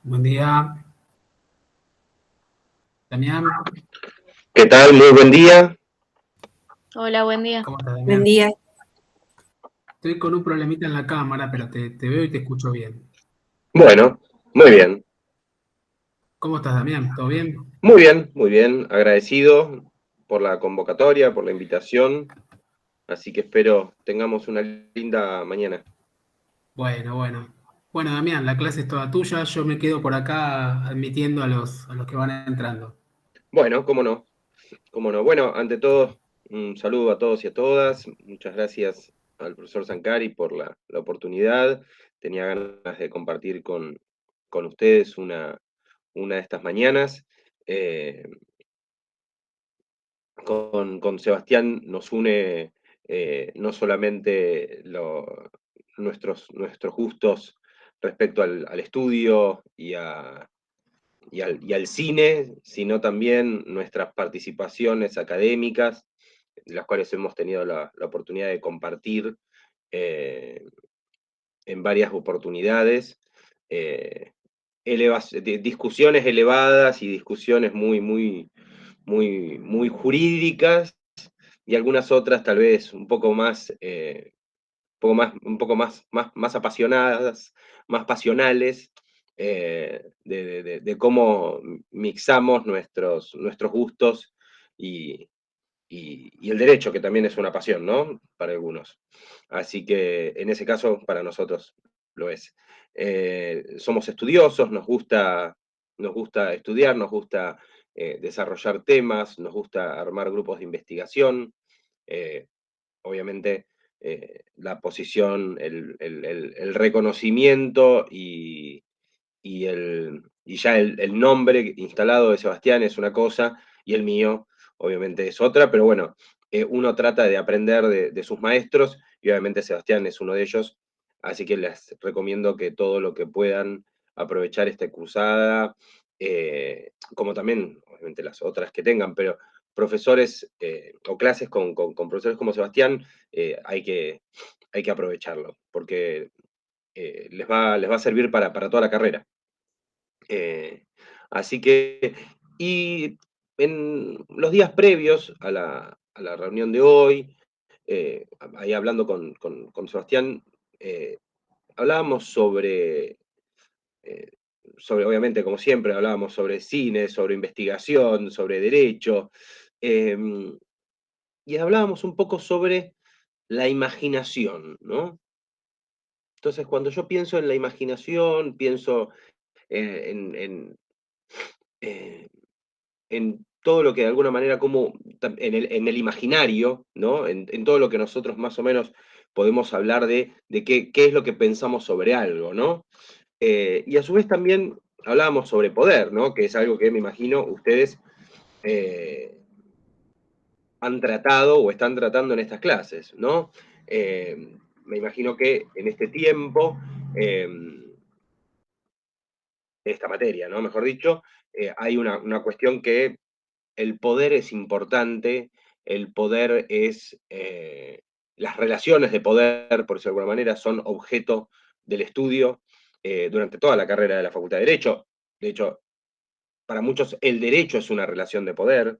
Buen día, Damián. ¿Qué tal? Muy buen día. Hola, buen día. ¿Cómo estás, Buen Damián? día. Estoy con un problemita en la cámara, pero te veo y te escucho bien. Bueno, muy bien. ¿Cómo estás, Damián? ¿Todo bien? Muy bien, muy bien. Agradecido por la convocatoria, por la invitación. Así que espero tengamos una linda mañana. Bueno, bueno. Bueno, Damián, la clase es toda tuya. Yo me quedo por acá admitiendo a los que van entrando. Bueno, cómo no, cómo no. Bueno, ante todo, un saludo a todos y a todas. Muchas gracias al profesor Sancari por la oportunidad. Tenía ganas de compartir con ustedes una de estas mañanas. Eh, con Sebastián nos une no solamente nuestros gustos respecto al estudio y al cine, sino también nuestras participaciones académicas, las cuales hemos tenido la oportunidad de compartir eh, en varias oportunidades. eh, Discusiones elevadas y discusiones muy jurídicas, y algunas otras tal vez un poco más apasionadas, más pasionales, de cómo mixamos nuestros gustos y, y el derecho, que también es una pasión, ¿no? Para algunos. Así que en ese caso, para nosotros lo es. Somos estudiosos, nos gusta estudiar, nos gusta desarrollar temas, nos gusta armar grupos de investigación. eh, Obviamente, la posición, el reconocimiento y ya el nombre instalado de Sebastián es una cosa, y el mío obviamente es otra, pero bueno, uno trata de aprender de sus maestros, y obviamente Sebastián es uno de ellos, así que les recomiendo que todo lo que puedan aprovechar esta cursada, como también obviamente las otras que tengan, pero profesores o clases con profesores como Sebastián, hay que aprovecharlo, porque les va a servir para toda la carrera. Eh, Así que, y en los días previos a la reunión de hoy, ahí hablando con Sebastián, hablábamos eh, obviamente, como siempre, hablábamos sobre cine, sobre investigación, sobre derecho, em, y hablábamos un poco sobre la imaginación, ¿no? Entonces, cuando yo pienso en la imaginación, pienso eh, en todo lo que de alguna manera, como en el imaginario, ¿no? En todo lo que nosotros más o menos podemos hablar de qué es lo que pensamos sobre algo, ¿no? Y a su vez también hablábamos sobre poder, ¿no? Que es algo que me imagino ustedes eh, han tratado o están tratando en estas clases, ¿no? Me imagino que en este tiempo, eh, esta materia, ¿no? Mejor dicho, hay una cuestión que el poder es importante, el poder es, las relaciones de poder, por decirlo de alguna manera, son objeto del estudio durante toda la carrera de la Facultad de Derecho. De hecho, para muchos el derecho es una relación de poder.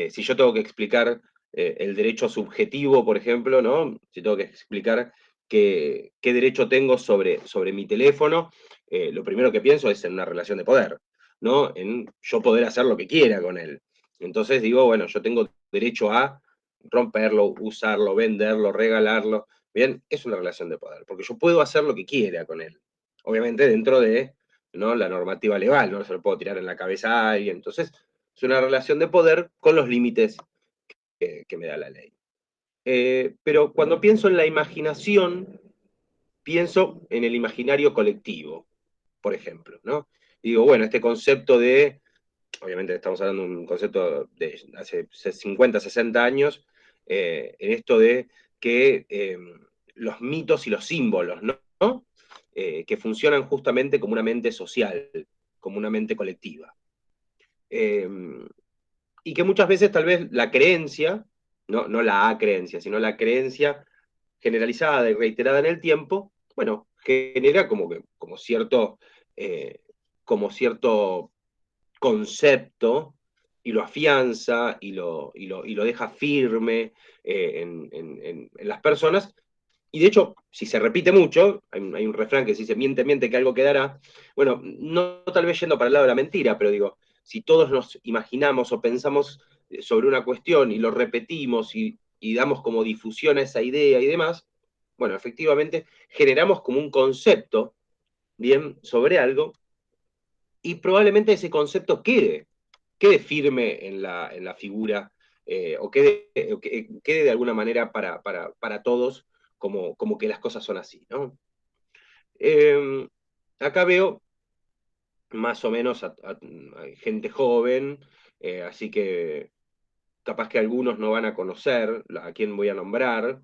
Si yo tengo que explicar el derecho subjetivo, por ejemplo, ¿no? Si tengo que explicar qué derecho tengo sobre mi teléfono, lo primero que pienso es en una relación de poder, ¿no? En yo poder hacer lo que quiera con él. Entonces digo, bueno, yo tengo derecho a romperlo, usarlo, venderlo, regalarlo. Bien, es una relación de poder, porque yo puedo hacer lo que quiera con él. Obviamente dentro de, ¿no?, la normativa legal, no se lo puedo tirar en la cabeza a alguien. Entonces, es una relación de poder con los límites que me da la ley. Pero cuando pienso en la imaginación, pienso en el imaginario colectivo, por ejemplo, ¿no? Y digo, bueno, este concepto obviamente estamos hablando de un concepto de hace 50, 60 años, en esto de que los mitos y los símbolos, ¿no? Que funcionan justamente como una mente social, como una mente colectiva. Eh, y que muchas veces tal vez la creencia, no la creencia, sino la creencia generalizada y reiterada en el tiempo, bueno, genera como cierto como cierto concepto y lo afianza y lo deja firme en las personas. Y de hecho, si se repite mucho, hay un refrán que se dice, miente, miente, que algo quedará. Bueno, no tal vez yendo para el lado de la mentira, pero digo, si todos nos imaginamos o pensamos sobre una cuestión y lo repetimos y damos como difusión a esa idea y demás, bueno, efectivamente generamos como un concepto, bien, sobre algo, y probablemente ese concepto quede firme en la figura, o quede de alguna manera para todos como que las cosas son así, ¿no? Acá veo más o menos a gente joven, así que capaz que algunos no van a conocer a quién voy a nombrar,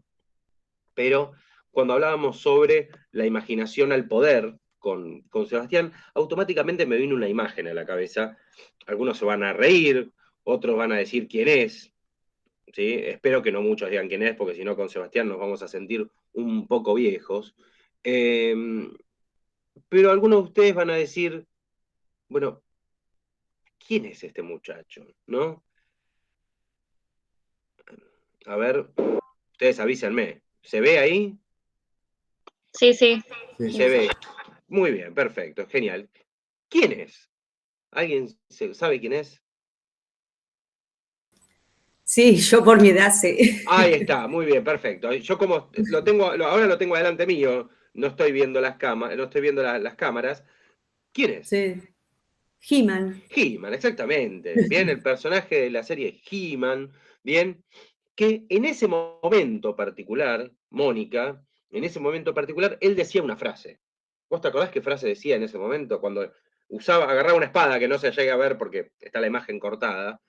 pero cuando hablábamos sobre la imaginación al poder con Sebastián, automáticamente me vino una imagen a la cabeza. Algunos se van a reír, otros van a decir quién es, ¿sí? Espero que no muchos digan quién es, porque si no con Sebastián nos vamos a sentir un poco viejos. Eh, pero algunos de ustedes van a decir, bueno, ¿quién es este muchacho? ¿No? A ver, ustedes avísenme. ¿Se ve ahí? Sí, sí. Se ve. Muy bien, perfecto, genial. ¿Quién es? ¿Alguien sabe quién es? Sí, yo por mi edad sé. Ahí está, muy bien, perfecto. Yo como ahora lo tengo delante mío, no estoy viendo las cámaras, no estoy viendo las cámaras. ¿Quién es? Sí. He-Man. He-Man, exactamente. Bien, el personaje de la serie He-Man, bien, que en ese momento particular, Mónica, en ese momento particular, él decía una frase. ¿Vos te acordás qué frase decía en ese momento? Cuando agarraba una espada que no se llega a ver porque está la imagen cortada,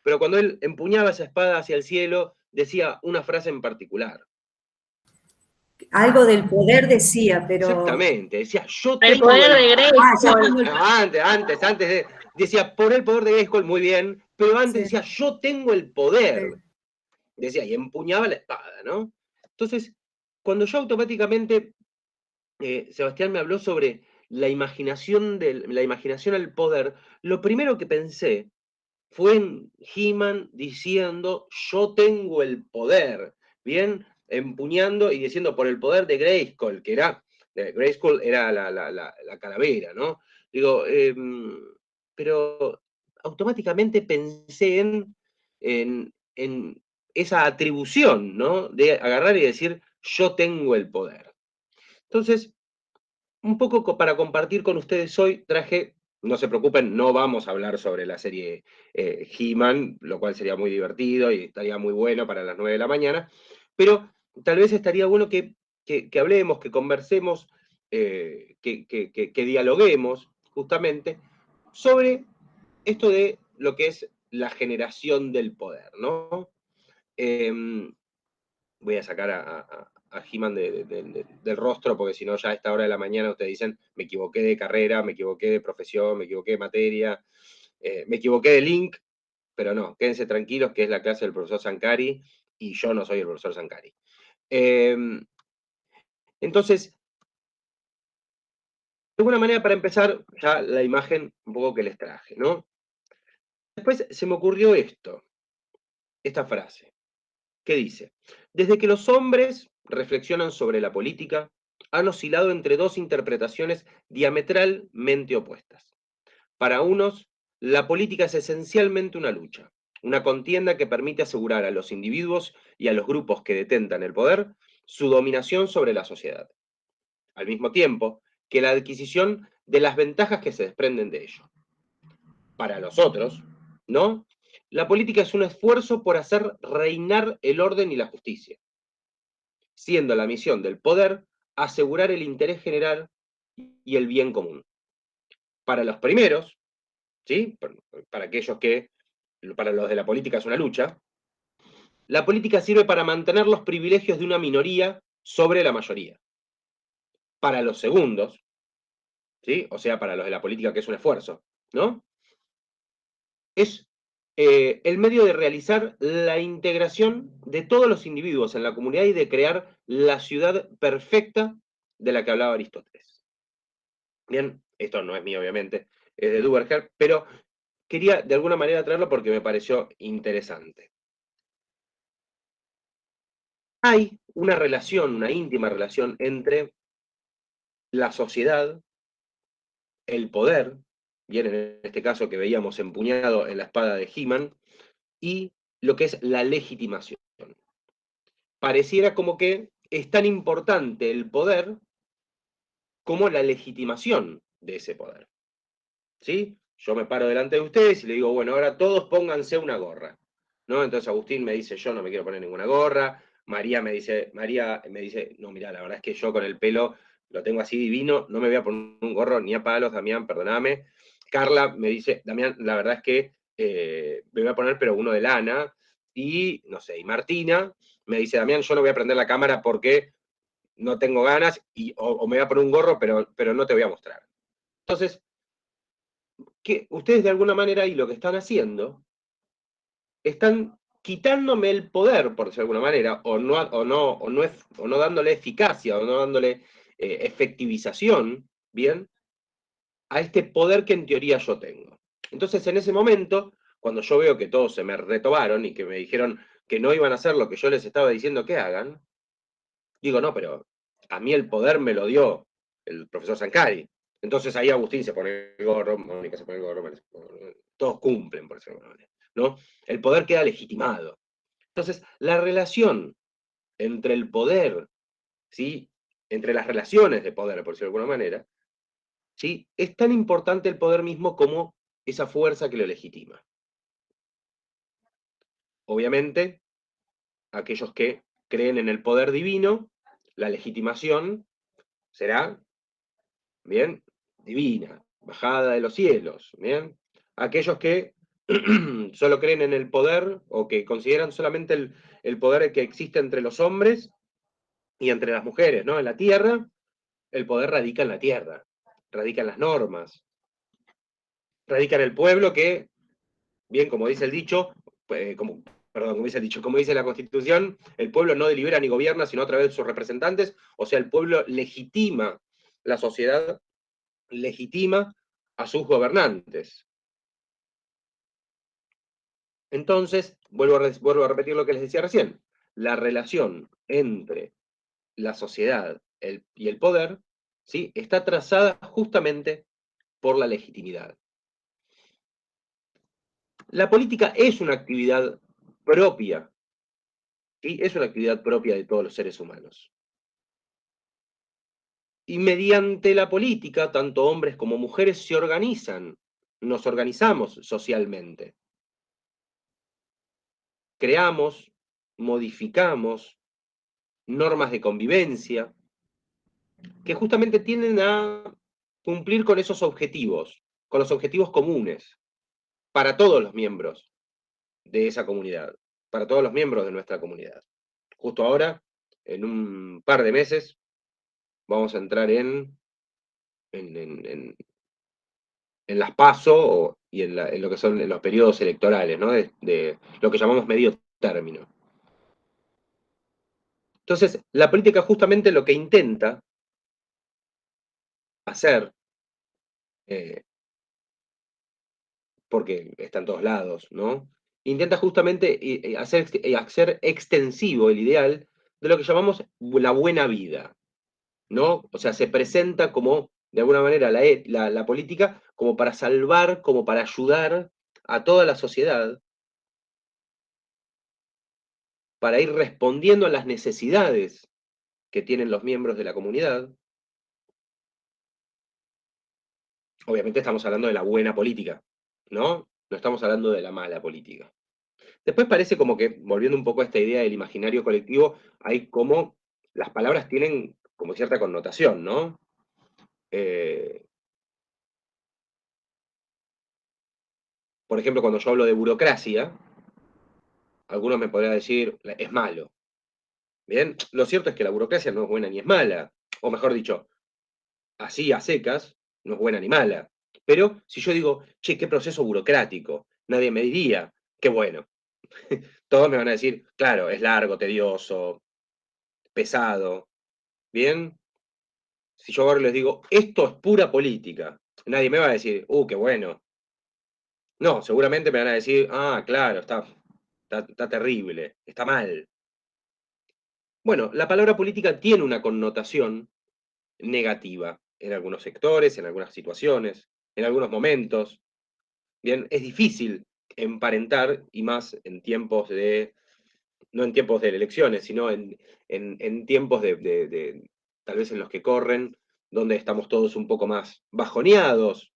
pero cuando él empuñaba esa espada hacia el cielo, decía una frase en particular. Algo del poder decía, pero... Exactamente, decía, yo El tengo poder el... de Ah, ya Grayskull. cuando... Antes decía, por el poder de Grayskull, muy bien, pero antes Sí, decía, yo tengo el poder. Decía, y empuñaba la espada, ¿no? Entonces, cuando yo automáticamente, Sebastián me habló sobre la imaginación al poder, lo primero que pensé fue en He-Man diciendo, yo tengo el poder, ¿bien? Empuñando y diciendo por el poder de Grayskull, Grayskull era la calavera, ¿no? Digo, pero automáticamente pensé en esa atribución, ¿no? De agarrar y decir, yo tengo el poder. Entonces, un poco para compartir con ustedes hoy, traje, no se preocupen, no vamos a hablar sobre la serie He-Man, lo cual sería muy divertido y estaría muy bueno para las 9 de la mañana, pero tal vez estaría bueno que hablemos, que conversemos, que dialoguemos justamente sobre esto de lo que es la generación del poder, ¿no? Voy a sacar a He-Man del rostro, porque si no, ya a esta hora de la mañana ustedes dicen, me equivoqué de carrera, me equivoqué de profesión, me equivoqué de materia, me equivoqué de link, pero no, quédense tranquilos que es la clase del profesor Sankari y yo no soy el profesor Sankari. Entonces, de alguna manera, para empezar, ya la imagen un poco que les traje, ¿no? Después se me ocurrió esta frase, que dice, desde que los hombres reflexionan sobre la política, han oscilado entre dos interpretaciones diametralmente opuestas. Para unos, la política es esencialmente una lucha, una contienda que permite asegurar a los individuos y a los grupos que detentan el poder su dominación sobre la sociedad, al mismo tiempo que la adquisición de las ventajas que se desprenden de ello. Para los otros, ¿no? La política es un esfuerzo por hacer reinar el orden y la justicia, siendo la misión del poder asegurar el interés general y el bien común. Para los primeros, ¿sí? Para aquellos para los de la política es una lucha, la política sirve para mantener los privilegios de una minoría sobre la mayoría. Para los segundos, ¿sí? O sea, para los de la política que es un esfuerzo, ¿no? Es el medio de realizar la integración de todos los individuos en la comunidad y de crear la ciudad perfecta de la que hablaba Aristóteles. Bien, esto no es mío obviamente, es de Duverger, pero quería de alguna manera traerlo porque me pareció interesante. Hay una relación, una íntima relación entre la sociedad, el poder, bien en este caso que veíamos empuñado en la espada de He-Man, y lo que es la legitimación. Pareciera como que es tan importante el poder como la legitimación de ese poder. ¿Sí? Yo me paro delante de ustedes y le digo, bueno, ahora todos pónganse una gorra. ¿No? Entonces Agustín me dice, yo no me quiero poner ninguna gorra. María me dice, no, mira, la verdad es que yo con el pelo lo tengo así divino, no me voy a poner un gorro ni a palos, Damián, perdóname. Carla me dice, Damián, la verdad es que me voy a poner pero uno de lana. Y, no sé, y Martina me dice, Damián, yo no voy a prender la cámara porque no tengo ganas, o me voy a poner un gorro, pero no te voy a mostrar. Entonces, que ustedes de alguna manera ahí lo que están haciendo, están quitándome el poder, por decirlo de alguna manera, o no dándole eficacia, o no dándole efectivización, ¿bien? A este poder que en teoría yo tengo. Entonces, en ese momento, cuando yo veo que todos se me retobaron y que me dijeron que no iban a hacer lo que yo les estaba diciendo que hagan, digo, no, pero a mí el poder me lo dio el profesor Sancari. Entonces ahí Agustín se pone el gorro, Mónica se pone el gorro, todos cumplen, por decirlo de alguna manera, ¿no? El poder queda legitimado. Entonces, la relación entre el poder, ¿sí? Entre las relaciones de poder, por decirlo de alguna manera, ¿sí? Es tan importante el poder mismo como esa fuerza que lo legitima. Obviamente, aquellos que creen en el poder divino, la legitimación será, bien, divina, bajada de los cielos, bien. Aquellos que solo creen en el poder o que consideran solamente el poder que existe entre los hombres y entre las mujeres, ¿no? En la tierra, el poder radica en la tierra, radica en las normas, radica en el pueblo que, bien, como dice el dicho, como dice el dicho, como dice la Constitución, el pueblo no delibera ni gobierna, sino a través de sus representantes, o sea, el pueblo legitima la sociedad, legitima a sus gobernantes. Entonces, vuelvo a repetir lo que les decía recién, la relación entre la sociedad y el poder, ¿sí? Está trazada justamente por la legitimidad. La política es una actividad propia, ¿sí? Es una actividad propia de todos los seres humanos. Y mediante la política, tanto hombres como mujeres se organizan, nos organizamos socialmente. Creamos, modificamos normas de convivencia que justamente tienden a cumplir con esos objetivos, con los objetivos comunes para todos los miembros de esa comunidad, para todos los miembros de nuestra comunidad. Justo ahora, en un par de meses, vamos a entrar en las PASO y en lo que son los periodos electorales, ¿no? de lo que llamamos medio término. Entonces, la política justamente lo que intenta hacer, porque está en todos lados, ¿no? Intenta justamente hacer extensivo el ideal de lo que llamamos la buena vida, ¿no? O sea, se presenta como, de alguna manera, la política como para salvar, como para ayudar a toda la sociedad, para ir respondiendo a las necesidades que tienen los miembros de la comunidad. Obviamente estamos hablando de la buena política, ¿no? No estamos hablando de la mala política. Después parece como que, volviendo un poco a esta idea del imaginario colectivo, hay como las palabras tienen como cierta connotación, ¿no? Por ejemplo, cuando yo hablo de burocracia, algunos me podrían decir, es malo. Bien, lo cierto es que la burocracia no es buena ni es mala. O mejor dicho, así a secas, no es buena ni mala. Pero si yo digo, che, qué proceso burocrático, nadie me diría, qué bueno. Todos me van a decir, claro, es largo, tedioso, pesado. Bien, si yo ahora les digo, esto es pura política, nadie me va a decir, qué bueno. No, seguramente me van a decir, claro, está terrible, está mal. Bueno, la palabra política tiene una connotación negativa en algunos sectores, en algunas situaciones, en algunos momentos. Bien, es difícil emparentar, y más en tiempos no en tiempos de elecciones, sino en tiempos tal vez en los que corren, donde estamos todos un poco más bajoneados,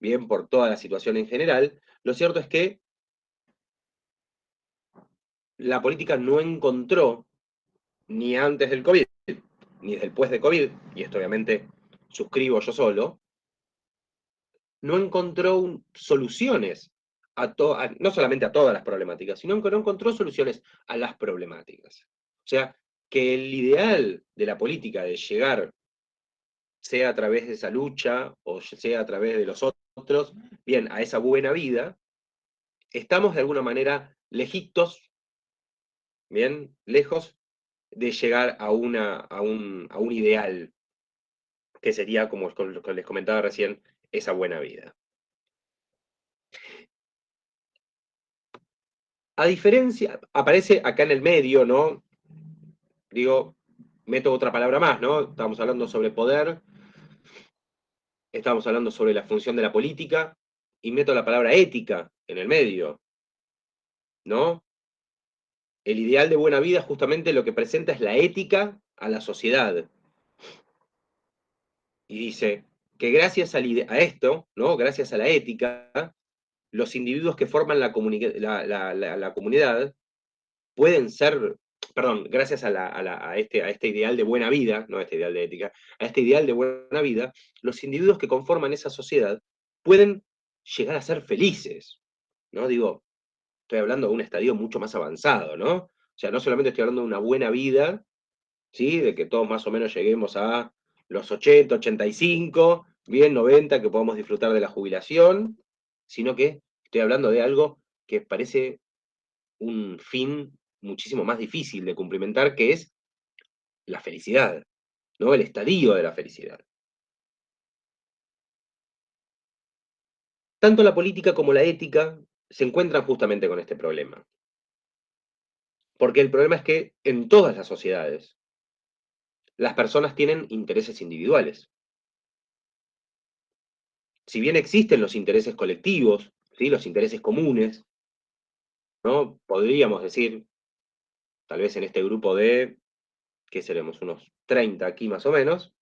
bien, por toda la situación en general. Lo cierto es que la política no encontró, ni antes del COVID, ni después de COVID, y esto obviamente suscribo yo solo, no encontró soluciones no solamente a todas las problemáticas, sino que no encontró soluciones a las problemáticas. O sea, que el ideal de la política de llegar, sea a través de esa lucha o sea a través de los otros, bien, a esa buena vida, estamos de alguna manera lejitos, bien, lejos de llegar a un ideal que sería, como les comentaba recién, esa buena vida. A diferencia, aparece acá en el medio, ¿no? Digo, meto otra palabra más, ¿no? Estamos hablando sobre poder, estamos hablando sobre la función de la política, y meto la palabra ética en el medio, ¿no? El ideal de buena vida justamente lo que presenta es la ética a la sociedad. Y dice que gracias a esto, ¿no? Gracias a la ética, los individuos que forman la comunidad pueden ser, perdón, gracias a este ideal de buena vida, no a este ideal de ética, a este ideal de buena vida, los individuos que conforman esa sociedad pueden llegar a ser felices, ¿no? Digo, estoy hablando de un estadio mucho más avanzado, ¿no? O sea, no solamente estoy hablando de una buena vida, ¿sí? De que todos más o menos lleguemos a los 80, 85, bien 90, que podamos disfrutar de la jubilación, sino que estoy hablando de algo que parece un fin muchísimo más difícil de cumplimentar, que es la felicidad, ¿no? El estadio de la felicidad. Tanto la política como la ética se encuentran justamente con este problema. Porque el problema es que en todas las sociedades, las personas tienen intereses individuales. Si bien existen los intereses colectivos, ¿sí? Los intereses comunes, ¿no? Podríamos decir, tal vez en este grupo de, ¿qué seremos? Unos 30 aquí más o menos,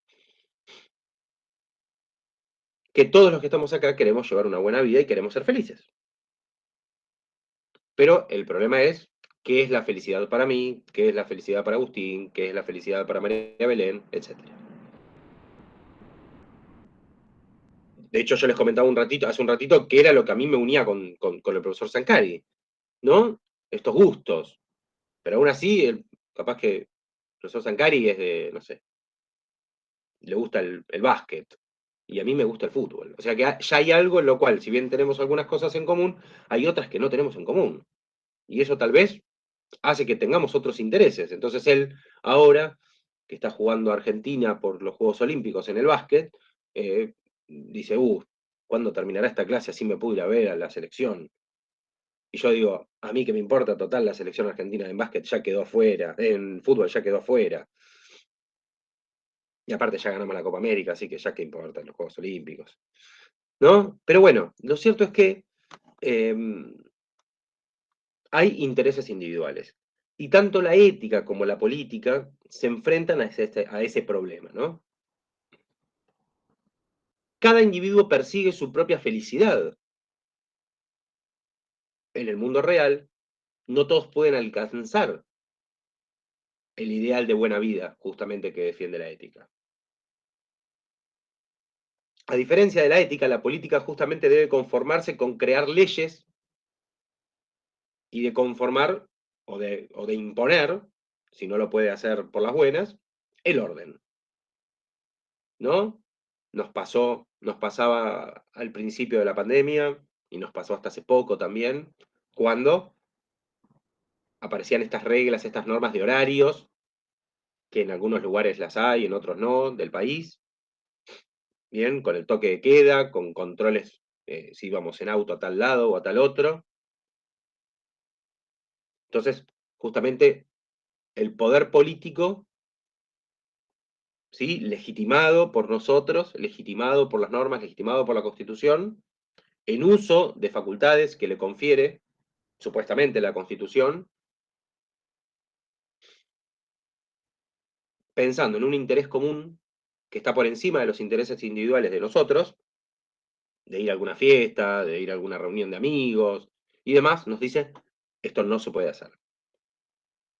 que todos los que estamos acá queremos llevar una buena vida y queremos ser felices. Pero el problema es, ¿qué es la felicidad para mí? ¿Qué es la felicidad para Agustín? ¿Qué es la felicidad para María Belén? Etcétera. De hecho, yo les comentaba hace un ratito, que era lo que a mí me unía con el profesor Sancari, ¿no? Estos gustos. Pero aún así, capaz que el profesor Sancari es de, no sé, le gusta el básquet, y a mí me gusta el fútbol. O sea que ya hay algo en lo cual, si bien tenemos algunas cosas en común, hay otras que no tenemos en común. Y eso tal vez hace que tengamos otros intereses. Entonces él, ahora que está jugando Argentina por los Juegos Olímpicos en el básquet, dice, ¿cuándo terminará esta clase? Así me puedo ir a ver a la selección. Y yo digo, a mí que me importa total, la selección argentina en básquet ya quedó afuera, en fútbol ya quedó afuera. Y aparte ya ganamos la Copa América, así que ya qué importa los Juegos Olímpicos. ¿No? Pero bueno, lo cierto es que hay intereses individuales. Y tanto la ética como la política se enfrentan a ese problema, ¿no? Cada individuo persigue su propia felicidad. En el mundo real, no todos pueden alcanzar el ideal de buena vida, justamente que defiende la ética. A diferencia de la ética, la política justamente debe conformarse con crear leyes y de conformar o de imponer, si no lo puede hacer por las buenas, el orden. ¿No? Nos pasaba al principio de la pandemia, y nos pasó hasta hace poco también, cuando aparecían estas reglas, estas normas de horarios, que en algunos lugares las hay, en otros no, del país, bien, con el toque de queda, con controles si vamos en auto a tal lado o a tal otro. Entonces, justamente, el poder político, ¿sí?, legitimado por nosotros, legitimado por las normas, legitimado por la Constitución, en uso de facultades que le confiere, supuestamente, la Constitución, pensando en un interés común que está por encima de los intereses individuales de nosotros, de ir a alguna fiesta, de ir a alguna reunión de amigos y demás, nos dicen, esto no se puede hacer.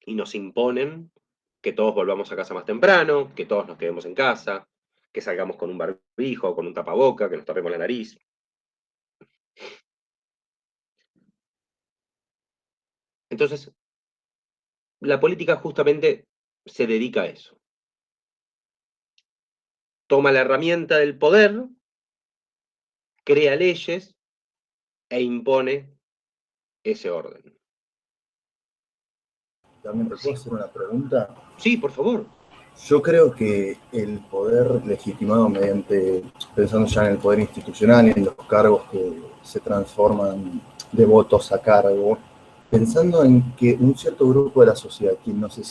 Y nos imponen que todos volvamos a casa más temprano, que todos nos quedemos en casa, que salgamos con un barbijo, con un tapaboca, que nos tapemos la nariz. Entonces, la política justamente se dedica a eso. Toma la herramienta del poder, crea leyes e impone ese orden. ¿También te puedo hacer una pregunta? Sí, por favor. Yo creo que el poder legitimado mediante, pensando ya en el poder institucional y en los cargos que se transforman de votos a cargo, pensando en que un cierto grupo de la sociedad, quien no se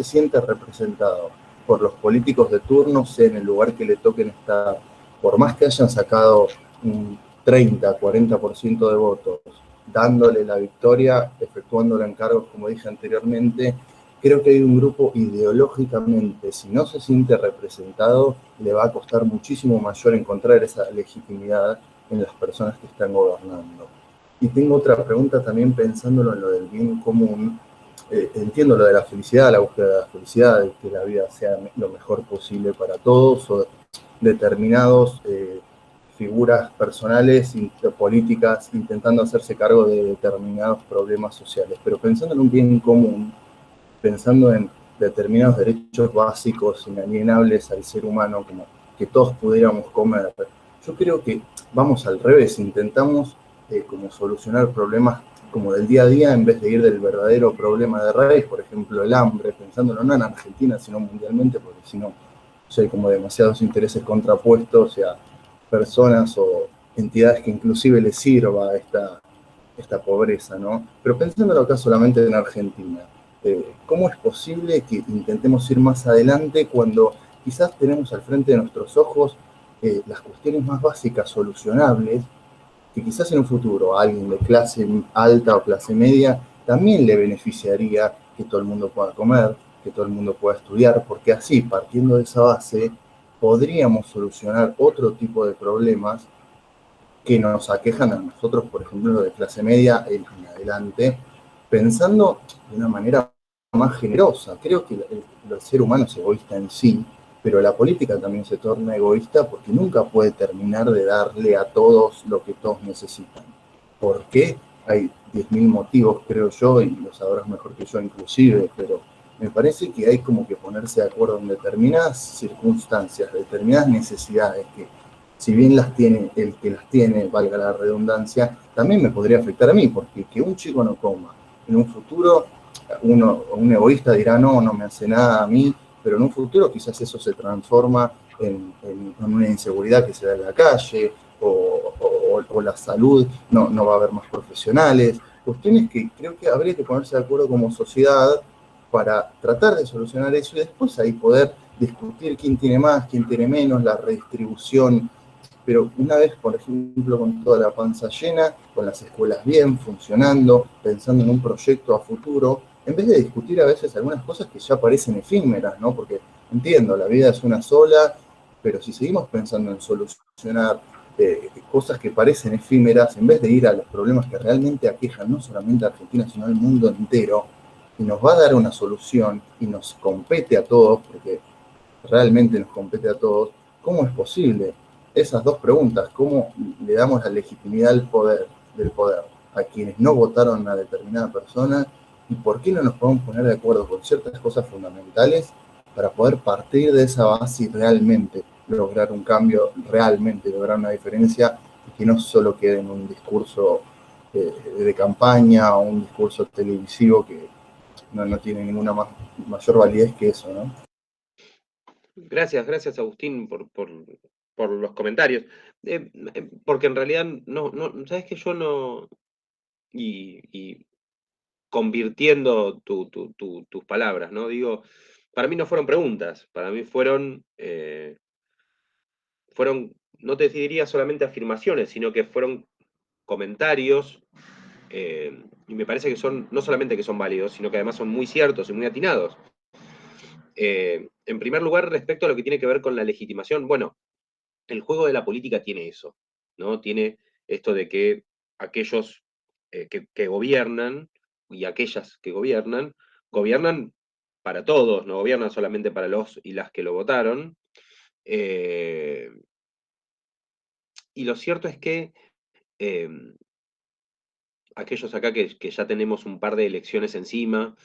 siente representado por los políticos de turno, sea en el lugar que le toquen estar, por más que hayan sacado un 30, 40% de votos, dándole la victoria, efectuándola en cargos, como dije anteriormente, creo que hay un grupo ideológicamente, si no se siente representado, le va a costar muchísimo mayor encontrar esa legitimidad en las personas que están gobernando. Y tengo otra pregunta también pensándolo en lo del bien común. Entiendo lo de la felicidad, la búsqueda de la felicidad, de que la vida sea lo mejor posible para todos, o determinados figuras personales y políticas intentando hacerse cargo de determinados problemas sociales. Pero pensando en un bien común, pensando en determinados derechos básicos, inalienables al ser humano, como que todos pudiéramos comer, yo creo que vamos al revés, intentamos como solucionar problemas como del día a día en vez de ir del verdadero problema de raíz, por ejemplo el hambre, pensándolo no en Argentina, sino mundialmente, porque si no, hay como demasiados intereses contrapuestos, o sea, personas o entidades que inclusive les sirva esta pobreza, ¿no? Pero pensándolo acá solamente en Argentina, ¿cómo es posible que intentemos ir más adelante cuando quizás tenemos al frente de nuestros ojos las cuestiones más básicas solucionables, que quizás en un futuro a alguien de clase alta o clase media también le beneficiaría que todo el mundo pueda comer, que todo el mundo pueda estudiar, porque así, partiendo de esa base, podríamos solucionar otro tipo de problemas que nos aquejan a nosotros, por ejemplo, de clase media en adelante, pensando de una manera más generosa. Creo que el ser humano es egoísta en sí, pero la política también se torna egoísta porque nunca puede terminar de darle a todos lo que todos necesitan. ¿Por qué? Hay 10.000 motivos, creo yo, y lo sabrás mejor que yo inclusive, pero me parece que hay como que ponerse de acuerdo en determinadas circunstancias, determinadas necesidades que, si bien las tiene el que las tiene, valga la redundancia, también me podría afectar a mí, porque que un chico no coma, en un futuro un egoísta dirá, no, no me hace nada a mí, pero en un futuro quizás eso se transforma en una inseguridad que se da en la calle, o la salud, no va a haber más profesionales, cuestiones que creo que habría que ponerse de acuerdo como sociedad para tratar de solucionar eso y después ahí poder discutir quién tiene más, quién tiene menos, la redistribución. Pero una vez, por ejemplo, con toda la panza llena, con las escuelas bien, funcionando, pensando en un proyecto a futuro, en vez de discutir a veces algunas cosas que ya parecen efímeras, ¿no? Porque entiendo, la vida es una sola, pero si seguimos pensando en solucionar cosas que parecen efímeras, en vez de ir a los problemas que realmente aquejan no solamente a Argentina, sino al mundo entero, y nos va a dar una solución y nos compete a todos, porque realmente nos compete a todos, ¿cómo es posible? Esas dos preguntas, ¿cómo le damos la legitimidad del poder a quienes no votaron a determinada persona? ¿Y por qué no nos podemos poner de acuerdo con ciertas cosas fundamentales para poder partir de esa base y realmente lograr un cambio, realmente lograr una diferencia y que no solo quede en un discurso de campaña o un discurso televisivo que no tiene ninguna mayor validez que eso, ¿no? Gracias Agustín por por los comentarios. Porque en realidad, ¿sabes que yo no... Y convirtiendo tus palabras, ¿no? Digo, para mí no fueron preguntas, para mí fueron, no te diría solamente afirmaciones, sino que fueron comentarios, y me parece que son, no solamente que son válidos, sino que además son muy ciertos y muy atinados. En primer lugar, respecto a lo que tiene que ver con la legitimación, bueno, el juego de la política tiene eso, ¿no? Tiene esto de que aquellos que gobiernan y aquellas que gobiernan para todos, no gobiernan solamente para los y las que lo votaron. Y lo cierto es que aquellos acá que ya tenemos un par de elecciones encima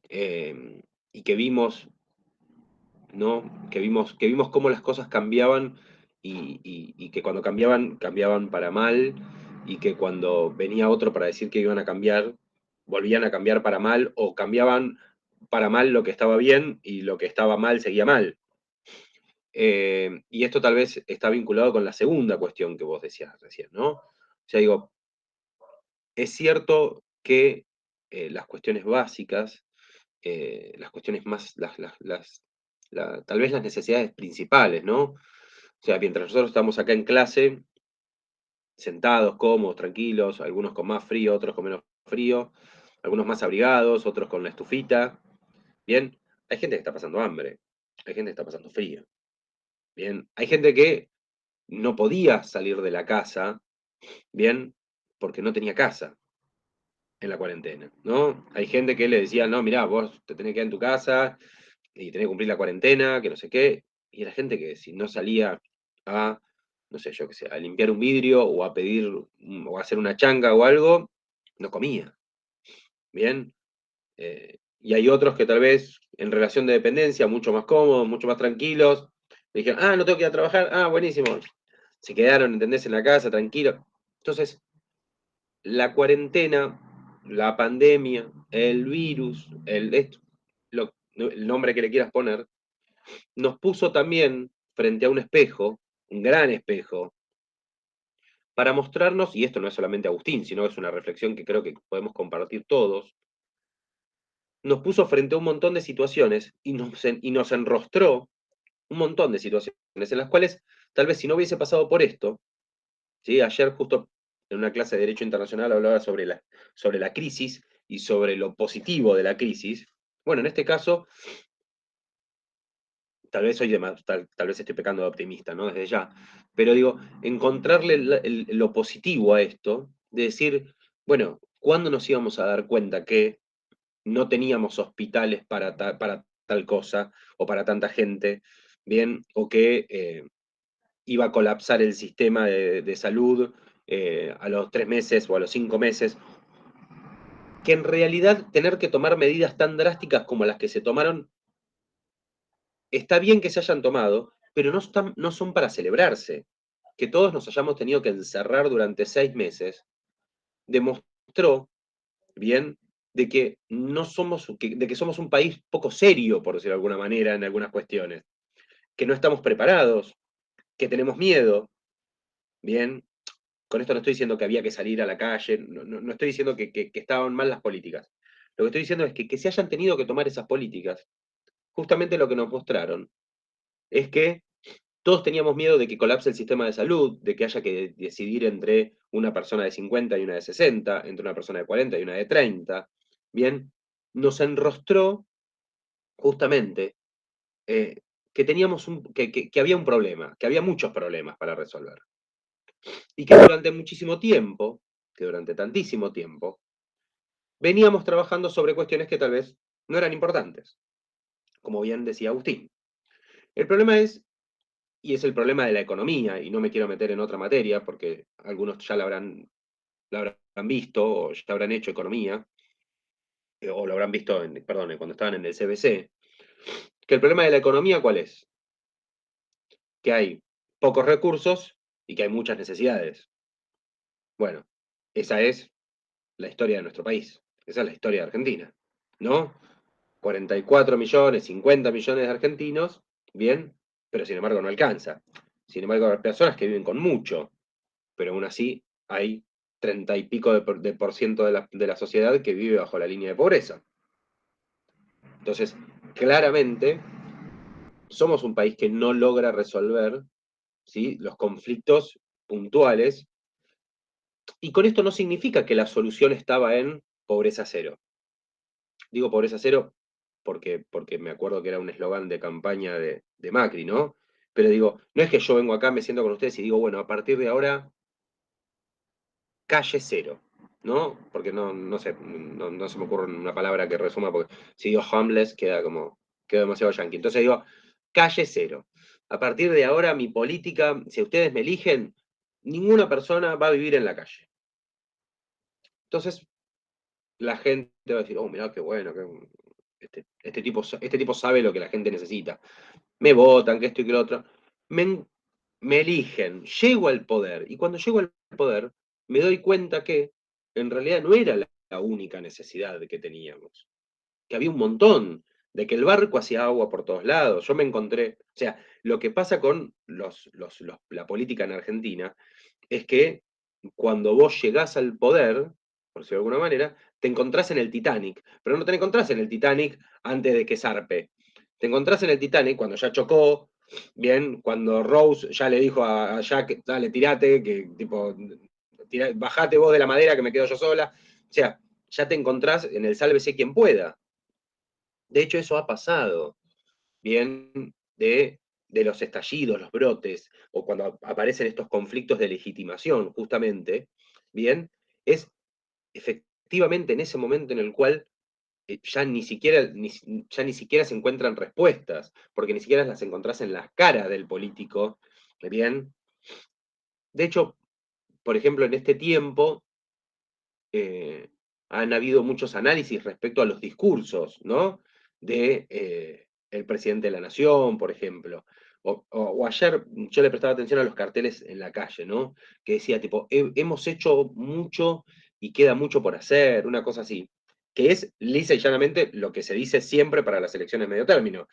y que vimos, ¿no? Que vimos cómo las cosas cambiaban y que cuando cambiaban para mal, y que cuando venía otro para decir que iban a cambiar, volvían a cambiar para mal, o cambiaban para mal lo que estaba bien y lo que estaba mal seguía mal. Y esto tal vez está vinculado con la segunda cuestión que vos decías recién, ¿no? O sea, digo, es cierto que las cuestiones básicas, las cuestiones más, tal vez las necesidades principales, ¿no? O sea, mientras nosotros estamos acá en clase, sentados, cómodos, tranquilos, algunos con más frío, otros con menos frío, algunos más abrigados, otros con la estufita, ¿bien? Hay gente que está pasando hambre, hay gente que está pasando frío, ¿bien? Hay gente que no podía salir de la casa, ¿bien? Porque no tenía casa en la cuarentena, ¿no? Hay gente que le decía, no, mirá, vos te tenés que quedar en tu casa y tenés que cumplir la cuarentena, que no sé qué, y era gente que si no salía a, no sé, yo qué sé, a limpiar un vidrio o a pedir, o a hacer una changa o algo, no comía, ¿bien? Y hay otros que tal vez en relación de dependencia, mucho más cómodos, mucho más tranquilos, le dijeron, no tengo que ir a trabajar, buenísimo, se quedaron, ¿entendés?, en la casa, tranquilos. Entonces, la cuarentena, la pandemia, el virus, el nombre que le quieras poner, nos puso también frente a un espejo, un gran espejo, para mostrarnos, y esto no es solamente Agustín, sino es una reflexión que creo que podemos compartir todos, nos puso frente a un montón de situaciones y nos enrostró un montón de situaciones en las cuales, tal vez si no hubiese pasado por esto, ¿sí? Ayer justo en una clase de Derecho Internacional hablaba sobre la crisis y sobre lo positivo de la crisis. Bueno, en este caso, tal vez tal vez estoy pecando de optimista, ¿no? Desde ya. Pero digo, encontrarle lo positivo a esto, de decir, bueno, ¿cuándo nos íbamos a dar cuenta que no teníamos hospitales para tal cosa, o para tanta gente, ¿bien? O que iba a colapsar el sistema de salud a los 3 meses o a los 5 meses, que en realidad tener que tomar medidas tan drásticas como las que se tomaron, está bien que se hayan tomado, pero no son para celebrarse. Que todos nos hayamos tenido que encerrar durante 6 meses, demostró, bien, de que somos un país poco serio, por decirlo de alguna manera, en algunas cuestiones, que no estamos preparados, que tenemos miedo, bien. Con esto no estoy diciendo que había que salir a la calle, no estoy diciendo que estaban mal las políticas. Lo que estoy diciendo es que se hayan tenido que tomar esas políticas, justamente lo que nos mostraron es que todos teníamos miedo de que colapse el sistema de salud, de que haya que decidir entre una persona de 50 y una de 60, entre una persona de 40 y una de 30. Bien, nos enrostró justamente que había un problema, que había muchos problemas para resolver. Y que durante muchísimo tiempo, que durante tantísimo tiempo, veníamos trabajando sobre cuestiones que tal vez no eran importantes, como bien decía Agustín. El problema es, y es el problema de la economía, y no me quiero meter en otra materia, porque algunos ya la habrán visto, o ya habrán hecho economía, o lo habrán visto, cuando estaban en el CBC, que el problema de la economía, ¿cuál es? Que hay pocos recursos y que hay muchas necesidades. Bueno, esa es la historia de nuestro país, esa es la historia de Argentina, ¿no? 44 millones, 50 millones de argentinos, bien, pero sin embargo no alcanza. Sin embargo, hay personas que viven con mucho, pero aún así hay 30 y pico de por ciento de la sociedad que vive bajo la línea de pobreza. Entonces, claramente, somos un país que no logra resolver, ¿sí?, los conflictos puntuales, y con esto no significa que la solución estaba en pobreza cero. Digo pobreza cero porque me acuerdo que era un eslogan de campaña de Macri, ¿no? Pero digo, no es que yo vengo acá, me siento con ustedes y digo, bueno, a partir de ahora, calle cero, ¿no? Porque no sé, no se me ocurre una palabra que resuma, porque si digo homeless queda demasiado yankee. Entonces digo, calle cero. A partir de ahora, mi política, si ustedes me eligen, ninguna persona va a vivir en la calle. Entonces, la gente va a decir, oh, mirá, qué bueno, este tipo sabe lo que la gente necesita. Me votan, que esto y que lo otro. Me eligen, llego al poder, y cuando llego al poder, me doy cuenta que en realidad no era la única necesidad que teníamos, que había un montón, de que el barco hacía agua por todos lados. Yo me encontré, o sea, lo que pasa con la política en Argentina es que cuando vos llegás al poder, por decirlo de alguna manera, te encontrás en el Titanic, pero no te encontrás en el Titanic antes de que zarpe. Te encontrás en el Titanic cuando ya chocó, bien, cuando Rose ya le dijo a Jack, dale, tirate, que tipo, bajate vos de la madera que me quedo yo sola. O sea, ya te encontrás en el sálvese quien pueda. De hecho, eso ha pasado, bien, de los estallidos, los brotes, o cuando aparecen estos conflictos de legitimación, justamente, bien, es efectivamente en ese momento en el cual ya ni siquiera se encuentran respuestas, porque ni siquiera las encontrás en las caras del político, bien. De hecho, por ejemplo, en este tiempo han habido muchos análisis respecto a los discursos, ¿no?, de el presidente de la Nación, por ejemplo. O ayer yo le prestaba atención a los carteles en la calle, ¿no?, que decía tipo, hemos hecho mucho y queda mucho por hacer, una cosa así, que es lisa y llanamente lo que se dice siempre para las elecciones medio término.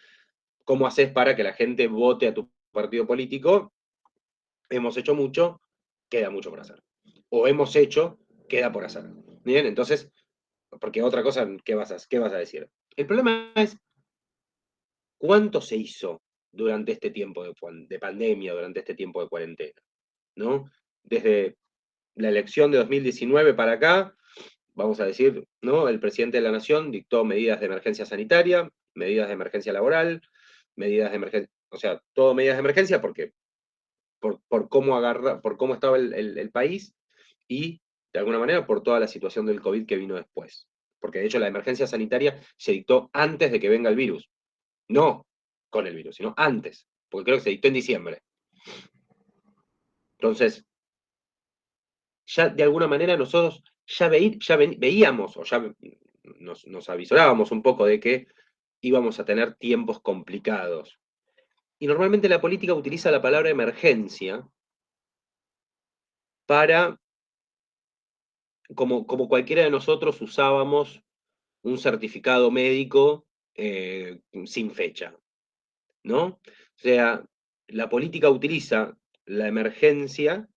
¿Cómo haces para que la gente vote a tu partido político? Hemos hecho mucho, queda mucho por hacer. O hemos hecho, queda por hacer. Bien, entonces, porque otra cosa, ¿qué vas a decir? El problema es cuánto se hizo durante este tiempo de pandemia, durante este tiempo de cuarentena, ¿no? Desde la elección de 2019 para acá, vamos a decir, ¿no?, el presidente de la Nación dictó medidas de emergencia sanitaria, medidas de emergencia laboral, medidas de emergencia, o sea, todo medidas de emergencia porque por cómo estaba el país y, de alguna manera, por toda la situación del COVID que vino después. Porque, de hecho, la emergencia sanitaria se dictó antes de que venga el virus. No con el virus, sino antes. Porque creo que se dictó en diciembre. Entonces, ya de alguna manera nosotros ya veíamos, o ya nos avisorábamos un poco de que íbamos a tener tiempos complicados. Y normalmente la política utiliza la palabra emergencia para, como cualquiera de nosotros usábamos un certificado médico sin fecha, ¿no? O sea, la política utiliza la emergencia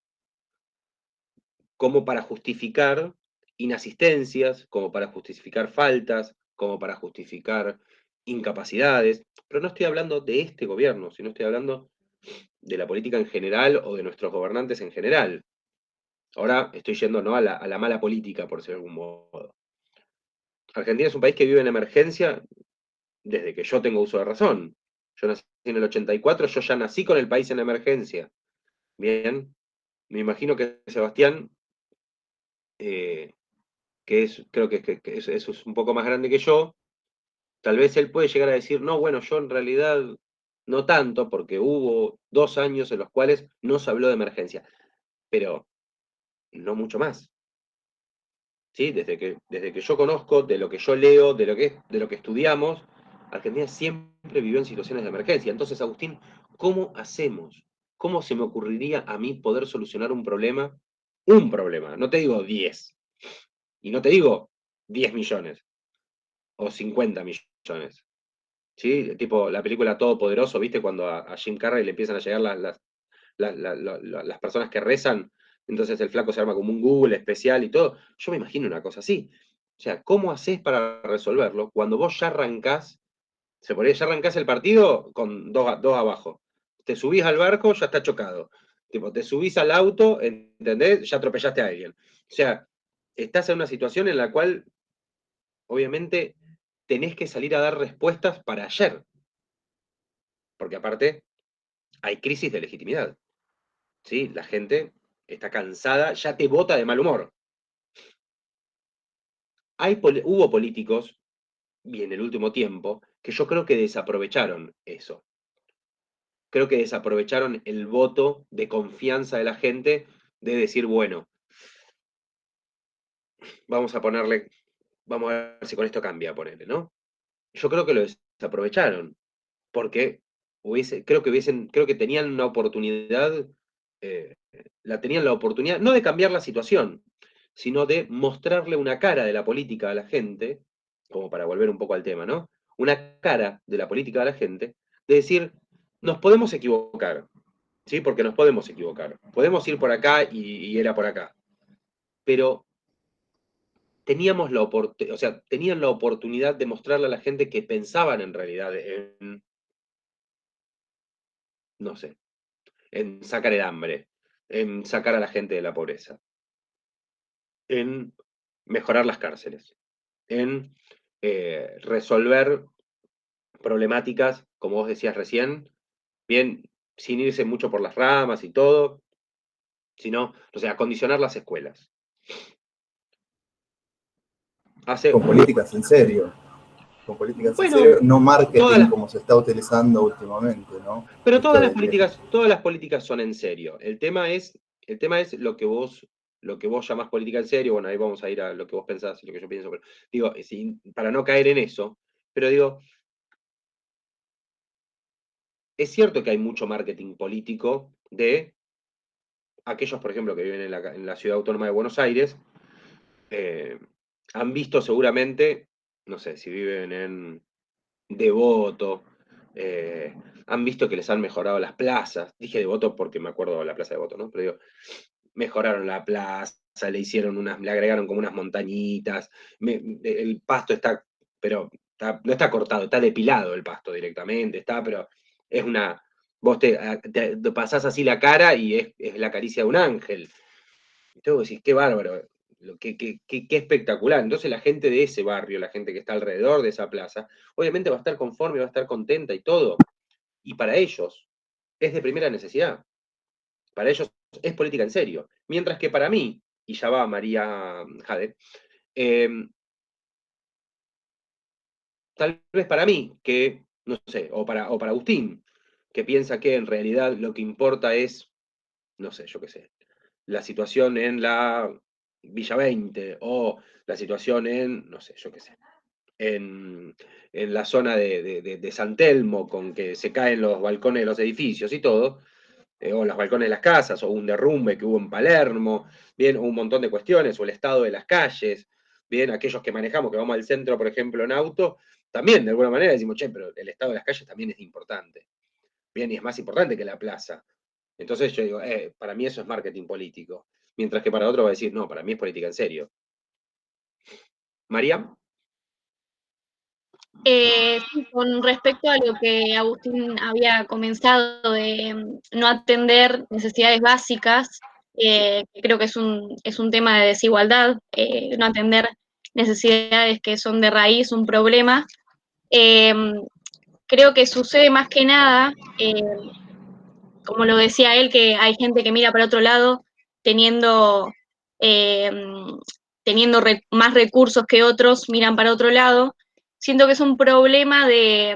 como para justificar inasistencias, como para justificar faltas, como para justificar incapacidades, pero no estoy hablando de este gobierno, sino estoy hablando de la política en general o de nuestros gobernantes en general. Ahora estoy yendo, ¿no?, a la mala política, por decirlo de algún modo. Argentina es un país que vive en emergencia desde que yo tengo uso de razón. Yo nací en el 84, yo ya nací con el país en emergencia. Bien, me imagino que Sebastián, creo que eso es un poco más grande que yo, tal vez él puede llegar a decir, no, bueno, yo en realidad no tanto, porque hubo 2 años en los cuales no se habló de emergencia, pero no mucho más. ¿Sí? Desde que yo conozco, de lo que yo leo, de lo que estudiamos, Argentina siempre vivió en situaciones de emergencia. Entonces, Agustín, ¿cómo hacemos? ¿Cómo se me ocurriría a mí poder solucionar un problema? Un problema, no te digo 10, y no te digo 10 millones, o 50 millones. ¿Sí? Tipo la película Todopoderoso, ¿viste? Cuando a Jim Carrey le empiezan a llegar las personas que rezan, entonces el flaco se arma como un Google especial y todo. Yo me imagino una cosa así. O sea, ¿cómo haces para resolverlo cuando vos ya arrancás, ya arrancás el partido con dos abajo? Te subís al barco, ya está chocado. Tipo, te subís al auto, ¿entendés? Ya atropellaste a alguien. O sea, estás en una situación en la cual, obviamente, tenés que salir a dar respuestas para ayer. Porque aparte, hay crisis de legitimidad. ¿Sí? La gente está cansada, ya te vota de mal humor. Hubo políticos, y en el último tiempo, que yo creo que desaprovecharon eso. Creo que desaprovecharon el voto de confianza de la gente de decir, bueno, vamos a ver si con esto cambia, ponerle, ¿no? Yo creo que lo desaprovecharon, porque creo que tenían una oportunidad, tenían la oportunidad, no de cambiar la situación, sino de mostrarle una cara de la política a la gente, como para volver un poco al tema, ¿no? Una cara de la política a la gente, de decir, nos podemos equivocar, ¿sí? Porque nos podemos equivocar. Podemos ir por acá y era por acá. Pero tenían la oportunidad de mostrarle a la gente que pensaban en realidad en, no sé, en sacar el hambre, en sacar a la gente de la pobreza, en mejorar las cárceles, en resolver problemáticas, como vos decías recién, bien, sin irse mucho por las ramas y todo, sino, o sea, acondicionar las escuelas. Con políticas en serio. Con políticas en serio, no marketing como se está utilizando últimamente, ¿no? Pero todas las políticas son en serio. El tema es lo que vos llamás política en serio. Bueno, ahí vamos a ir a lo que vos pensás y lo que yo pienso, pero digo, para no caer en eso, pero digo, es cierto que hay mucho marketing político de aquellos, por ejemplo, que viven en la Ciudad Autónoma de Buenos Aires, han visto seguramente, no sé, si viven en Devoto, han visto que les han mejorado las plazas. Dije Devoto porque me acuerdo de la plaza de Devoto, ¿no? Pero digo, mejoraron la plaza, le agregaron como unas montañitas, el pasto está, pero no está cortado, está depilado el pasto directamente, pero es una, vos te pasás así la cara y es la caricia de un ángel. Entonces vos decís, qué bárbaro, qué espectacular. Entonces la gente de ese barrio, la gente que está alrededor de esa plaza, obviamente va a estar conforme, va a estar contenta y todo. Y para ellos es de primera necesidad. Para ellos es política en serio. Mientras que para mí, y ya va María Jade, tal vez para mí, que, no sé, o para Agustín, que piensa que en realidad lo que importa es, no sé, yo qué sé, la situación en la Villa 20, o la situación en, no sé, yo qué sé, en la zona de San Telmo, con que se caen los balcones de los edificios y todo, o los balcones de las casas, o un derrumbe que hubo en Palermo, bien, un montón de cuestiones, o el estado de las calles, bien, aquellos que manejamos, que vamos al centro, por ejemplo, en auto, también de alguna manera decimos, che, pero el estado de las calles también es importante, bien, y es más importante que la plaza. Entonces yo digo, para mí eso es marketing político, mientras que para otro va a decir, no, para mí es política en serio. María. Sí, con respecto a lo que Agustín había comenzado de no atender necesidades básicas, creo que es un tema de desigualdad, no atender necesidades que son de raíz un problema. Creo que sucede más que nada, como lo decía él, que hay gente que mira para otro lado teniendo, más recursos que otros, miran para otro lado. Siento que es un problema de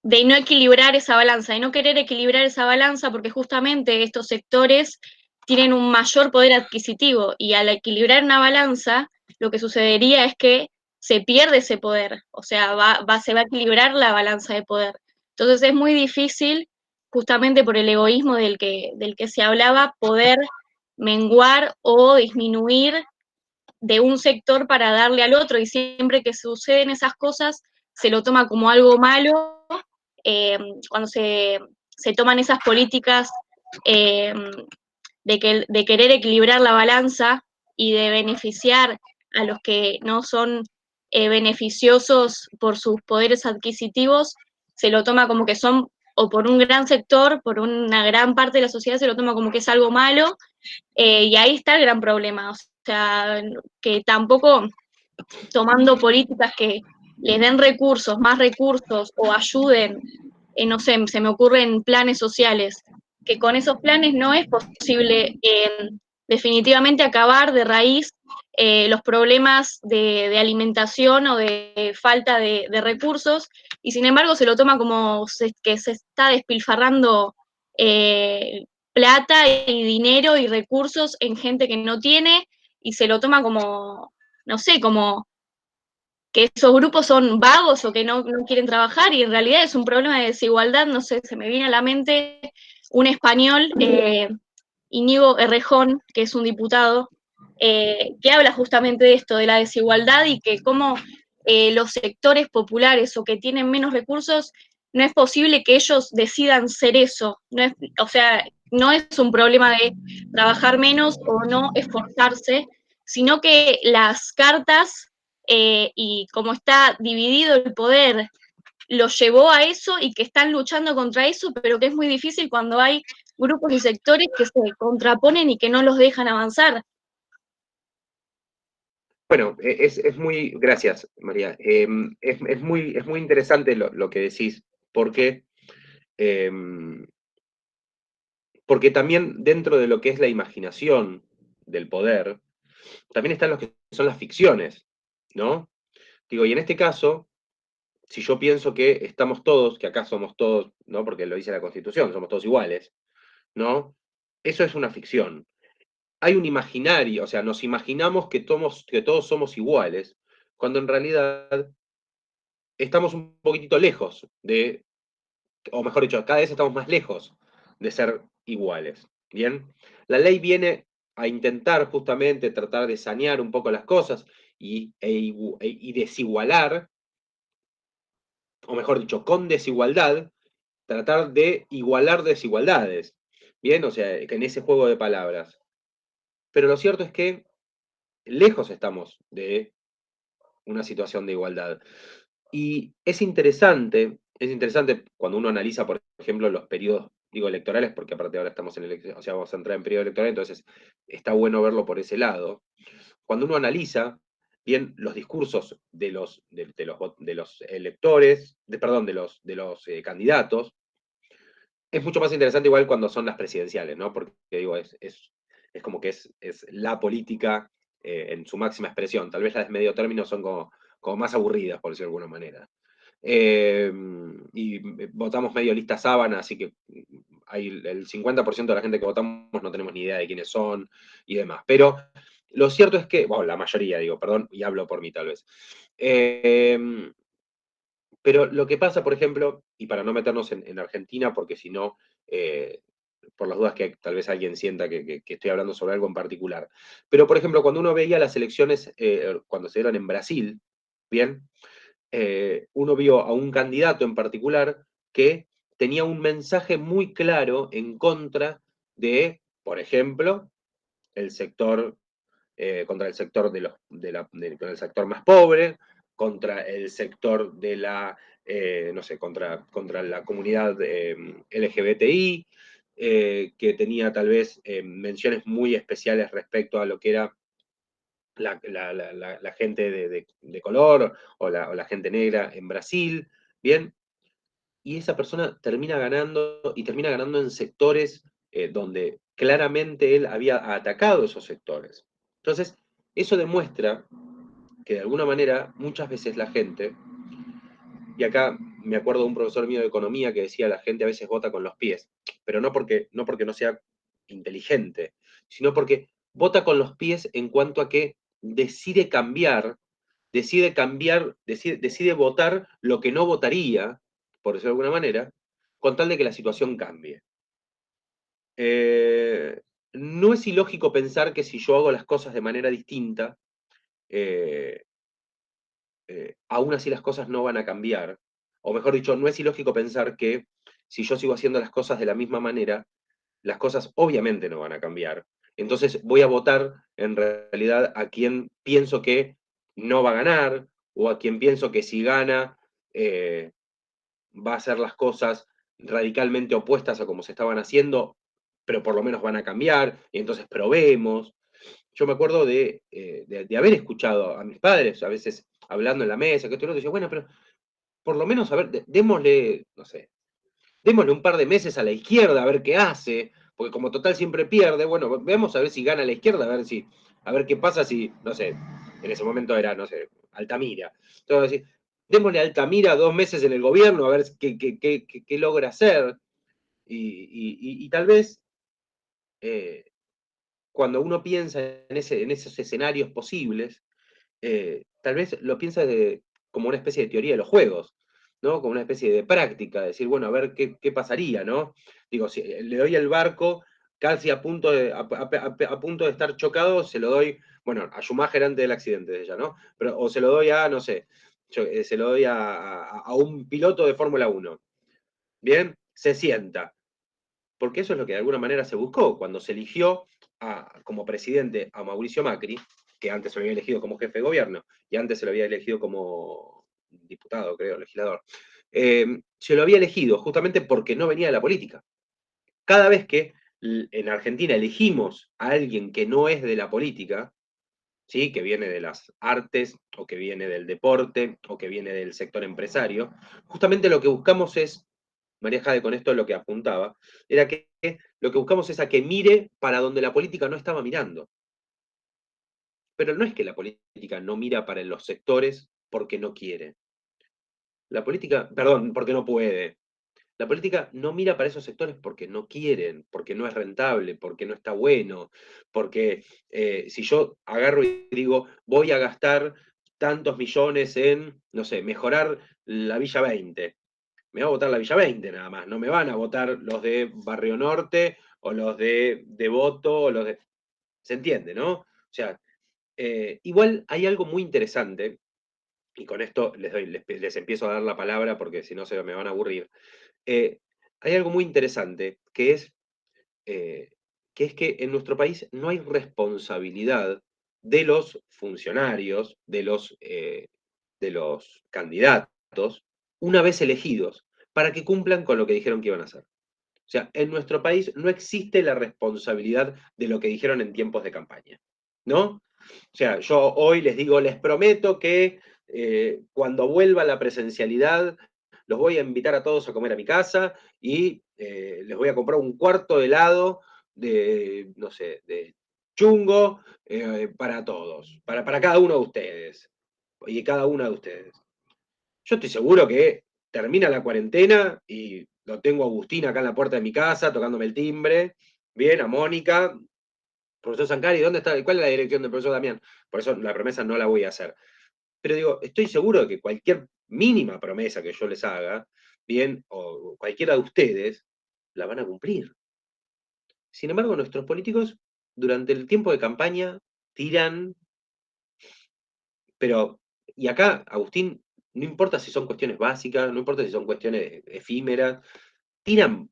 no equilibrar esa balanza, de no querer equilibrar esa balanza, porque justamente estos sectores tienen un mayor poder adquisitivo y al equilibrar una balanza, lo que sucedería es que se pierde ese poder, o sea, se va a equilibrar la balanza de poder. Entonces es muy difícil, justamente por el egoísmo del que se hablaba, poder menguar o disminuir de un sector para darle al otro, y siempre que suceden esas cosas se lo toma como algo malo, cuando se se toman esas políticas de querer equilibrar la balanza y de beneficiar a los que no son beneficiosos por sus poderes adquisitivos, se lo toma como que son, o por un gran sector, por una gran parte de la sociedad se lo toma como que es algo malo, y ahí está el gran problema. O sea, que tampoco tomando políticas que les den recursos, más recursos, o ayuden, no sé, se me ocurren planes sociales, que con esos planes no es posible definitivamente acabar de raíz los problemas de alimentación o de falta de recursos, y sin embargo se lo toma como que se está despilfarrando plata y dinero y recursos en gente que no tiene, y se lo toma como, no sé, como que esos grupos son vagos o que no quieren trabajar, y en realidad es un problema de desigualdad. No sé, se me viene a la mente un español, Íñigo Errejón, que es un diputado, que habla justamente de esto, de la desigualdad, y que cómo los sectores populares o que tienen menos recursos, no es posible que ellos decidan ser eso. No es, o sea, no es un problema de trabajar menos o no esforzarse, sino que las cartas y cómo está dividido el poder los llevó a eso, y que están luchando contra eso, pero que es muy difícil cuando hay grupos y sectores que se contraponen y que no los dejan avanzar. Bueno, es muy, gracias María, es muy interesante lo que decís, porque, porque también dentro de lo que es la imaginación del poder, también están lo que son las ficciones, ¿no? Digo, y en este caso, si yo pienso que estamos todos, que acá somos todos, ¿no? Porque lo dice la Constitución, somos todos iguales, ¿no? Eso es una ficción. Hay un imaginario, o sea, nos imaginamos que todos somos iguales, cuando en realidad estamos un poquitito lejos de, o mejor dicho, cada vez estamos más lejos de ser iguales, ¿bien? La ley viene a intentar justamente tratar de sanear un poco las cosas y desigualar, o mejor dicho, con desigualdad, tratar de igualar desigualdades, ¿bien? O sea, que en ese juego de palabras. Pero lo cierto es que lejos estamos de una situación de igualdad. Y es interesante cuando uno analiza, por ejemplo, los periodos, digo, electorales, porque aparte ahora estamos en elecciones, o sea, vamos a entrar en periodo electoral, entonces está bueno verlo por ese lado. Cuando uno analiza bien los discursos de los electores, perdón, de los candidatos, es mucho más interesante igual cuando son las presidenciales, ¿no? Porque digo, es como que es la política en su máxima expresión. Tal vez las de medio término son como más aburridas, por decirlo de alguna manera. Y votamos medio lista sábana, así que hay el 50% de la gente que votamos no tenemos ni idea de quiénes son y demás. Pero lo cierto es que, bueno, la mayoría digo, perdón, y hablo por mí tal vez. Pero lo que pasa, por ejemplo, y para no meternos en Argentina, porque si no, por las dudas que tal vez alguien sienta que estoy hablando sobre algo en particular. Pero, por ejemplo, cuando uno veía las elecciones, cuando se dieron en Brasil, ¿bien? Uno vio a un candidato en particular que tenía un mensaje muy claro en contra de, por ejemplo, el sector, contra el sector con el sector más pobre, contra el sector de la, no sé, contra la comunidad LGBTI, que tenía tal vez menciones muy especiales respecto a lo que era la gente de color o la gente negra en Brasil, ¿bien? Y esa persona termina ganando, y termina ganando en sectores donde claramente él había atacado esos sectores. Entonces, eso demuestra que de alguna manera muchas veces la gente, y acá me acuerdo de un profesor mío de economía que decía la gente a veces vota con los pies, pero no porque no sea inteligente, sino porque vota con los pies en cuanto a que decide decide votar lo que no votaría, por decirlo de alguna manera, con tal de que la situación cambie. No es ilógico pensar que si yo hago las cosas de manera distinta, aún así las cosas no van a cambiar. O mejor dicho, no es ilógico pensar que si yo sigo haciendo las cosas de la misma manera, las cosas obviamente no van a cambiar. Entonces voy a votar en realidad a quien pienso que no va a ganar, o a quien pienso que si gana va a hacer las cosas radicalmente opuestas a como se estaban haciendo, pero por lo menos van a cambiar, y entonces probemos. Yo me acuerdo de haber escuchado a mis padres a veces hablando en la mesa, que esto y lo otro, decía, bueno, pero por lo menos, a ver, démosle, no sé, démosle un par de meses a la izquierda a ver qué hace, porque como total siempre pierde, bueno, veamos a ver si gana la izquierda, a ver qué pasa si, no sé, en ese momento era, no sé, Altamira. Entonces, démosle a Altamira 2 meses en el gobierno a ver qué logra hacer. Y tal vez cuando uno piensa en esos escenarios posibles, tal vez lo piensa como una especie de teoría de los juegos, ¿no? Como una especie de práctica, decir, bueno, a ver qué pasaría, ¿no? Digo, si le doy el barco casi a punto a punto de estar chocado, se lo doy, bueno, a Schumacher antes del accidente de ella, ¿no? Pero, o se lo doy a, no sé, se lo doy a un piloto de Fórmula 1. Bien, se sienta. Porque eso es lo que de alguna manera se buscó cuando se eligió como presidente a Mauricio Macri, que antes se lo había elegido como jefe de gobierno y antes se lo había elegido como diputado, creo, legislador. Se lo había elegido justamente porque no venía de la política. Cada vez que en Argentina elegimos a alguien que no es de la política, ¿sí? Que viene de las artes, o que viene del deporte, o que viene del sector empresario, justamente lo que buscamos es, María Jade con esto lo que apuntaba, era que lo que buscamos es a que mire para donde la política no estaba mirando. Pero no es que la política no mira para los sectores porque no quiere. La política, perdón, porque no puede. La política no mira para esos sectores porque no quieren, porque no es rentable, porque no está bueno, porque si yo agarro y digo, voy a gastar tantos millones en, no sé, mejorar la Villa 20, me va a votar la Villa 20 nada más, no me van a votar los de Barrio Norte o los de Devoto o los de... ¿Se entiende, no? O sea, igual hay algo muy interesante, y con esto les empiezo a dar la palabra porque si no se me van a aburrir. Hay algo muy interesante eh, que es que en nuestro país no hay responsabilidad de los funcionarios, de los candidatos, una vez elegidos, para que cumplan con lo que dijeron que iban a hacer. O sea, en nuestro país no existe la responsabilidad de lo que dijeron en tiempos de campaña, ¿no? O sea, yo hoy les digo, les prometo que cuando vuelva la presencialidad, los voy a invitar a todos a comer a mi casa y les voy a comprar un cuarto de helado de, no sé, de chungo para todos, para cada uno de ustedes y cada una de ustedes. Yo estoy seguro que termina la cuarentena y lo tengo a Agustín acá en la puerta de mi casa tocándome el timbre, bien, a Mónica, profesor Sancari, ¿dónde está? ¿Cuál es la dirección del profesor Damián? Por eso la promesa no la voy a hacer. Pero digo, estoy seguro de que cualquier mínima promesa que yo les haga, bien, o cualquiera de ustedes, la van a cumplir. Sin embargo, nuestros políticos, durante el tiempo de campaña, tiran, pero, y acá, Agustín, no importa si son cuestiones básicas, no importa si son cuestiones efímeras, tiran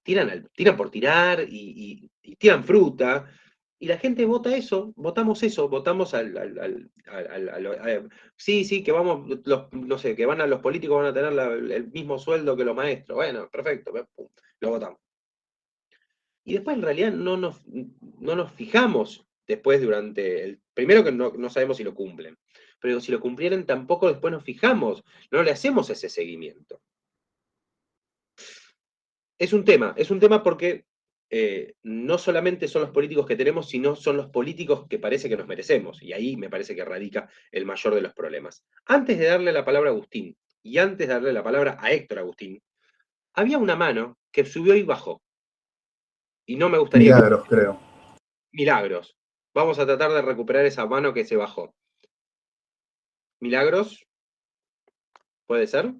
por tirar y tiran fruta, y la gente vota eso, votamos sí, sí, que vamos, no sé, que los políticos van a tener el mismo sueldo que los maestros, bueno, perfecto, pum, lo votamos. Y después en realidad no nos fijamos después primero que no sabemos si lo cumplen, pero si lo cumplieran tampoco después nos fijamos, no le hacemos ese seguimiento. Es un tema porque no solamente son los políticos que tenemos, sino son los políticos que parece que nos merecemos. Y ahí me parece que radica el mayor de los problemas. Antes de darle la palabra a Agustín, y antes de darle la palabra a Héctor Agustín, había una mano que subió y bajó. Y no me gustaría Milagros, creo. Milagros. Vamos a tratar de recuperar esa mano que se bajó. Milagros, ¿puede ser?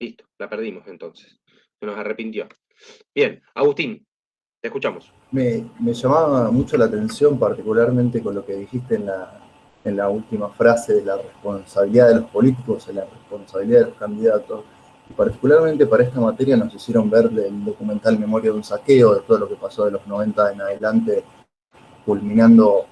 Listo, la perdimos entonces. Se nos arrepintió. Bien, Agustín, Te escuchamos. Me llamaba mucho la atención, particularmente con lo que dijiste en la última frase de la responsabilidad de los políticos, de la responsabilidad de los candidatos. Y particularmente para esta materia nos hicieron ver el documental Memoria de un saqueo, de todo lo que pasó de los 90 en adelante, culminando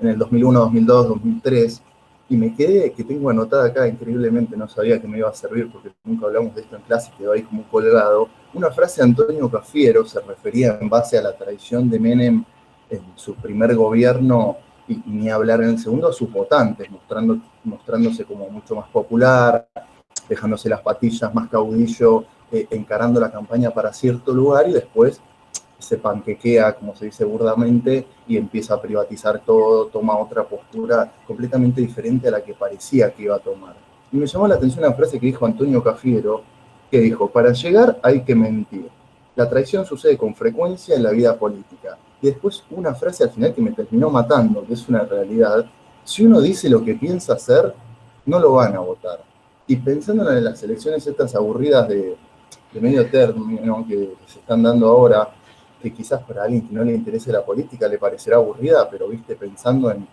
en el 2001, 2002, 2003. Y me quedé, que tengo anotada acá, increíblemente, no sabía que me iba a servir porque nunca hablamos de esto en clase, quedó ahí como colgado, una frase de Antonio Cafiero, se refería en base a la traición de Menem en su primer gobierno, y ni hablar en el segundo, a sus votantes, mostrándose como mucho más popular, dejándose las patillas, más caudillo, encarando la campaña para cierto lugar, y después se panquequea, como se dice burdamente, y empieza a privatizar todo, toma otra postura completamente diferente a la que parecía que iba a tomar. Y me llamó la atención una frase que dijo Antonio Cafiero, que dijo: para llegar hay que mentir. La traición sucede con frecuencia en la vida política. Y después una frase al final que me terminó matando, que es una realidad: si uno dice lo que piensa hacer, no lo van a votar. Y pensando en las elecciones estas aburridas de medio término, ¿no?, que se están dando ahora, que quizás para alguien que no le interese la política le parecerá aburrida, pero viste, pensando en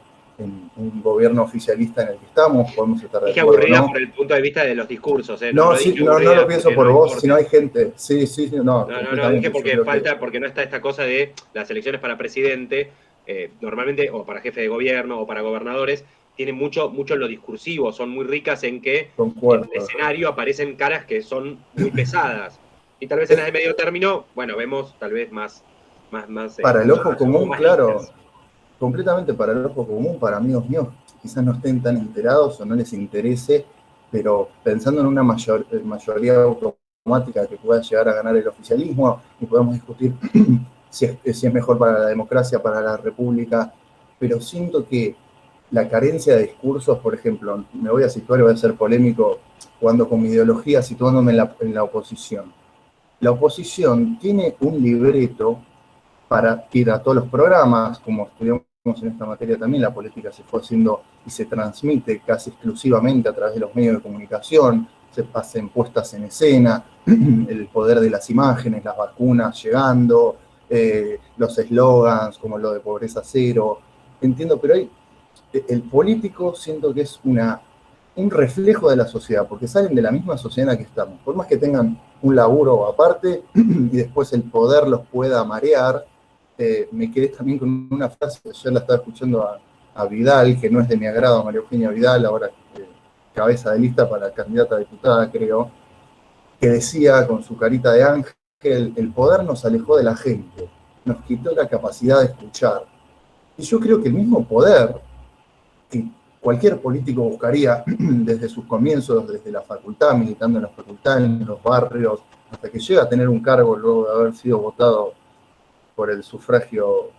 un gobierno oficialista en el que estamos, podemos estar de Es que acuerdo, aburrida, ¿no? Por el punto de vista de los discursos, ¿eh? No, sí, no lo pienso por vos, si no hay gente. Sí, no. No, dije porque no está esta cosa de las elecciones para presidente, normalmente, o para jefe de gobierno, o para gobernadores, tienen mucho en lo discursivo, son muy ricas en que Concuerdo. en el escenario aparecen caras que son muy pesadas. Y tal vez en las de medio término, bueno, vemos tal vez más para el ojo común, claro, listas. completamente para el ojo común, para amigos míos, quizás no estén tan enterados o no les interese, pero pensando en una mayoría automática que pueda llegar a ganar el oficialismo, y podemos discutir si es mejor para la democracia, para la república, pero siento que la carencia de discursos, por ejemplo, me voy a situar y voy a ser polémico, jugando con mi ideología, situándome en la oposición. La oposición tiene un libreto para ir a todos los programas, como estudiamos en esta materia también, la política se fue haciendo y se transmite casi exclusivamente a través de los medios de comunicación, se hacen puestas en escena, el poder de las imágenes, las vacunas llegando, los eslogans como lo de pobreza cero, entiendo, pero el político siento que es un reflejo de la sociedad, porque salen de la misma sociedad en la que estamos, por más que tengan un laburo aparte y después el poder los pueda marear. Me quedé también con una frase que ayer la estaba escuchando a Vidal, que no es de mi agrado, María Eugenia Vidal, ahora cabeza de lista para candidata a diputada, creo, que decía con su carita de ángel: el poder nos alejó de la gente, nos quitó la capacidad de escuchar. Y yo creo que el mismo poder que cualquier político buscaría desde sus comienzos, desde la facultad, militando en la facultad, en los barrios, hasta que llega a tener un cargo luego de haber sido votado por el sufragio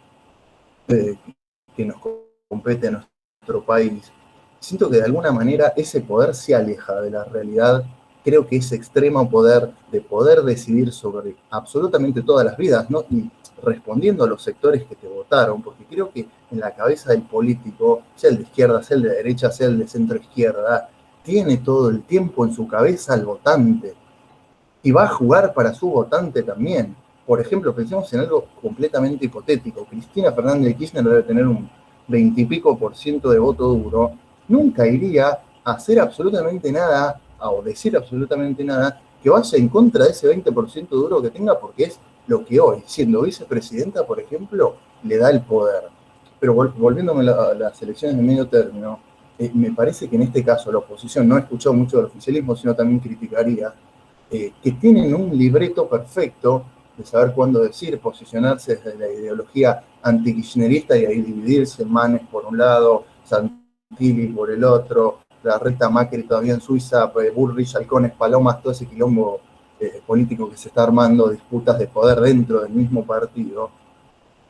que nos compete en nuestro país, siento que de alguna manera ese poder se aleja de la realidad. Creo que ese extremo poder de poder decidir sobre absolutamente todas las vidas, ¿no?, y respondiendo a los sectores que te votaron, porque creo que en la cabeza del político, sea el de izquierda, sea el de derecha, sea el de centro izquierda, tiene todo el tiempo en su cabeza al votante y va a jugar para su votante también. Por ejemplo, pensemos en algo completamente hipotético. Cristina Fernández de Kirchner debe tener un 20 y pico % de voto duro. Nunca iría a hacer absolutamente nada, o decir absolutamente nada, que vaya en contra de ese 20% duro que tenga, porque es lo que hoy, siendo vicepresidenta, por ejemplo, le da el poder. Pero volviéndome a las elecciones de medio término, me parece que en este caso la oposición, no he escuchado mucho del oficialismo, sino también criticaría, que tienen un libreto perfecto de saber cuándo decir, posicionarse desde la ideología antikirchnerista y ahí dividirse: Manes por un lado, Santilli por el otro, la reta Macri todavía en Suiza, Bullrich, Halcones, Palomas, todo ese quilombo político que se está armando, disputas de poder dentro del mismo partido.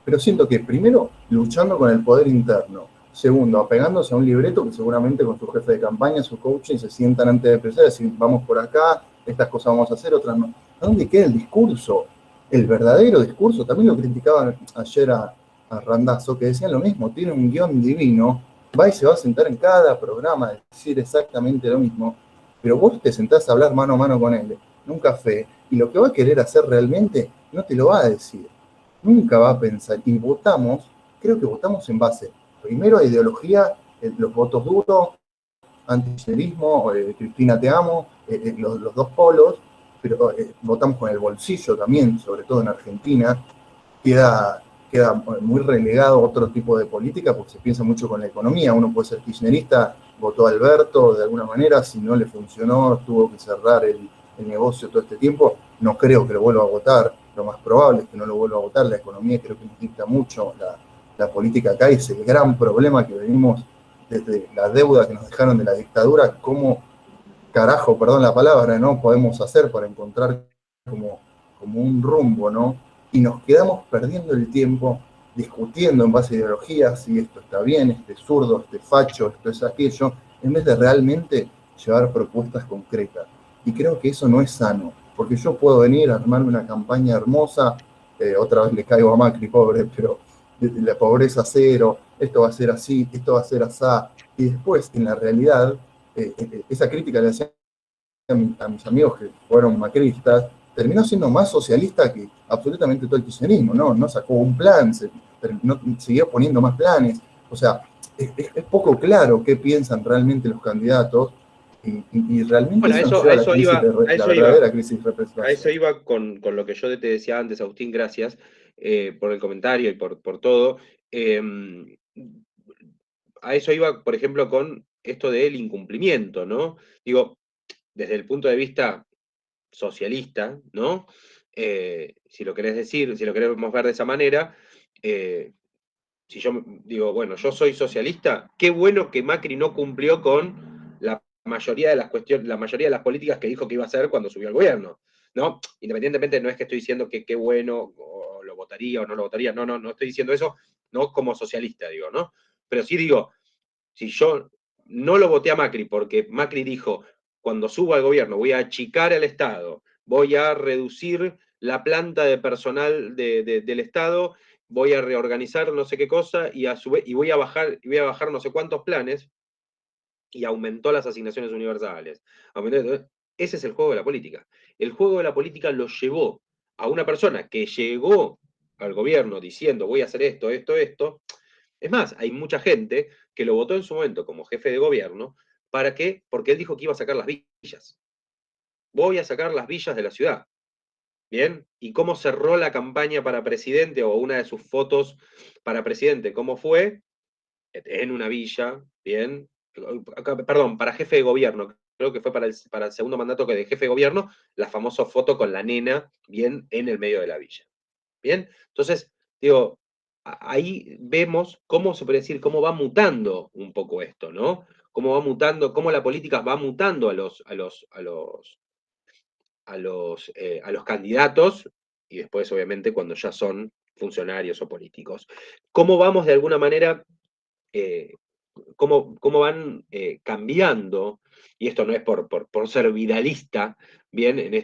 Pero siento que primero, luchando con el poder interno; segundo, apegándose a un libreto que seguramente con su jefe de campaña, su coaching, se sientan antes de empezar y decir: vamos por acá, estas cosas vamos a hacer, otras no. ¿A dónde queda el discurso? El verdadero discurso. También lo criticaban ayer a Randazzo, que decían lo mismo: tiene un guión divino, va y se va a sentar en cada programa a decir exactamente lo mismo, pero vos te sentás a hablar mano a mano con él, en un café, y lo que va a querer hacer realmente no te lo va a decir. nunca va a pensar, y votamos, creo que votamos en base, primero a ideología, los votos duros, antikirchnerismo, Cristina te amo, los dos polos, pero votamos con el bolsillo también, sobre todo en Argentina, queda muy relegado a otro tipo de política porque se piensa mucho con la economía. Uno puede ser kirchnerista, votó a Alberto de alguna manera, si no le funcionó, tuvo que cerrar el negocio todo este tiempo. No creo que lo vuelva a votar, lo más probable es que no lo vuelva a votar. La economía creo que nos dicta mucho la política acá, y es el gran problema que venimos desde la deuda que nos dejaron de la dictadura. ¿Cómo carajo, perdón la palabra, no podemos hacer para encontrar como un rumbo, ¿no? Y nos quedamos perdiendo el tiempo discutiendo en base a ideologías si esto está bien, este es zurdo, este es facho, esto es aquello, en vez de realmente llevar propuestas concretas. Y creo que eso no es sano, porque yo puedo venir a armar una campaña hermosa, otra vez le caigo a Macri, pobre, pero la pobreza cero, esto va a ser así, esto va a ser asá, y después, en la realidad, esa crítica le hacía a mis amigos que fueron macristas, terminó siendo más socialista que absolutamente todo el kirchnerismo, ¿no? No sacó un plan, siguió poniendo más planes. O sea, es poco claro qué piensan realmente los candidatos, y realmente Bueno, eso nos lleva a la crisis, la verdadera crisis de a eso representación. iba con lo que yo te decía antes, Agustín, gracias por el comentario y por todo. A eso iba, por ejemplo, con esto del incumplimiento, ¿no? Digo, desde el punto de vista socialista, ¿no? Si lo querés decir, si lo queremos ver de esa manera, si yo digo, bueno, yo soy socialista, qué bueno que Macri no cumplió con la mayoría de las cuestiones, la mayoría de las políticas que dijo que iba a hacer cuando subió al gobierno, ¿no? Independientemente, no es que estoy diciendo que qué bueno, o lo votaría o no lo votaría, no estoy diciendo eso, no como socialista, digo, ¿no? Pero sí digo, si yo no lo voté a Macri porque Macri dijo, cuando subo al gobierno voy a achicar el Estado, voy a reducir la planta de personal del Estado, voy a reorganizar no sé qué cosa y, voy a bajar no sé cuántos planes, y aumentó las asignaciones universales. Ese es el juego de la política. El juego de la política lo llevó a una persona que llegó al gobierno diciendo voy a hacer esto, esto, esto. Es más, hay mucha gente que lo votó en su momento como jefe de gobierno. ¿Para qué? Porque él dijo que iba a sacar las villas. Voy a sacar las villas de la ciudad. ¿Bien? ¿Y cómo cerró la campaña para presidente, o una de sus fotos para presidente? ¿Cómo fue? En una villa, ¿bien? Perdón, para jefe de gobierno. Creo que fue para el segundo mandato que de jefe de gobierno, la famosa foto con la nena, bien, en el medio de la villa. ¿Bien? Entonces, digo, ahí vemos cómo se puede decir, cómo va mutando un poco esto, ¿no? Cómo va mutando, cómo la política va mutando a los candidatos, y después, obviamente, cuando ya son funcionarios o políticos. Cómo vamos de alguna manera, cómo van cambiando, y esto no es por ser viralista, bien, en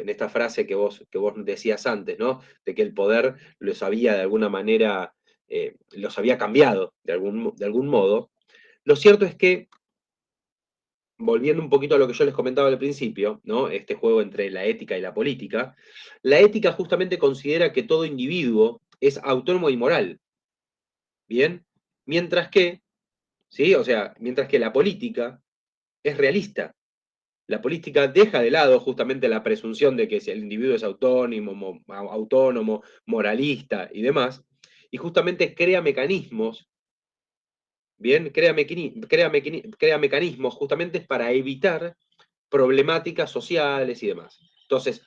esta frase que vos decías antes, ¿no? De que el poder los había de alguna manera, los había cambiado de algún modo. Lo cierto es que, volviendo un poquito a lo que yo les comentaba al principio, ¿no? Este juego entre la ética y la ética justamente considera que todo individuo es autónomo y moral, ¿bien? Mientras que, ¿sí? O sea, mientras que la política es realista. La política deja de lado justamente la presunción de que el individuo es autónomo, moralista y demás, y justamente crea mecanismos, ¿bien? Crea mecanismos justamente para evitar problemáticas sociales y demás. Entonces,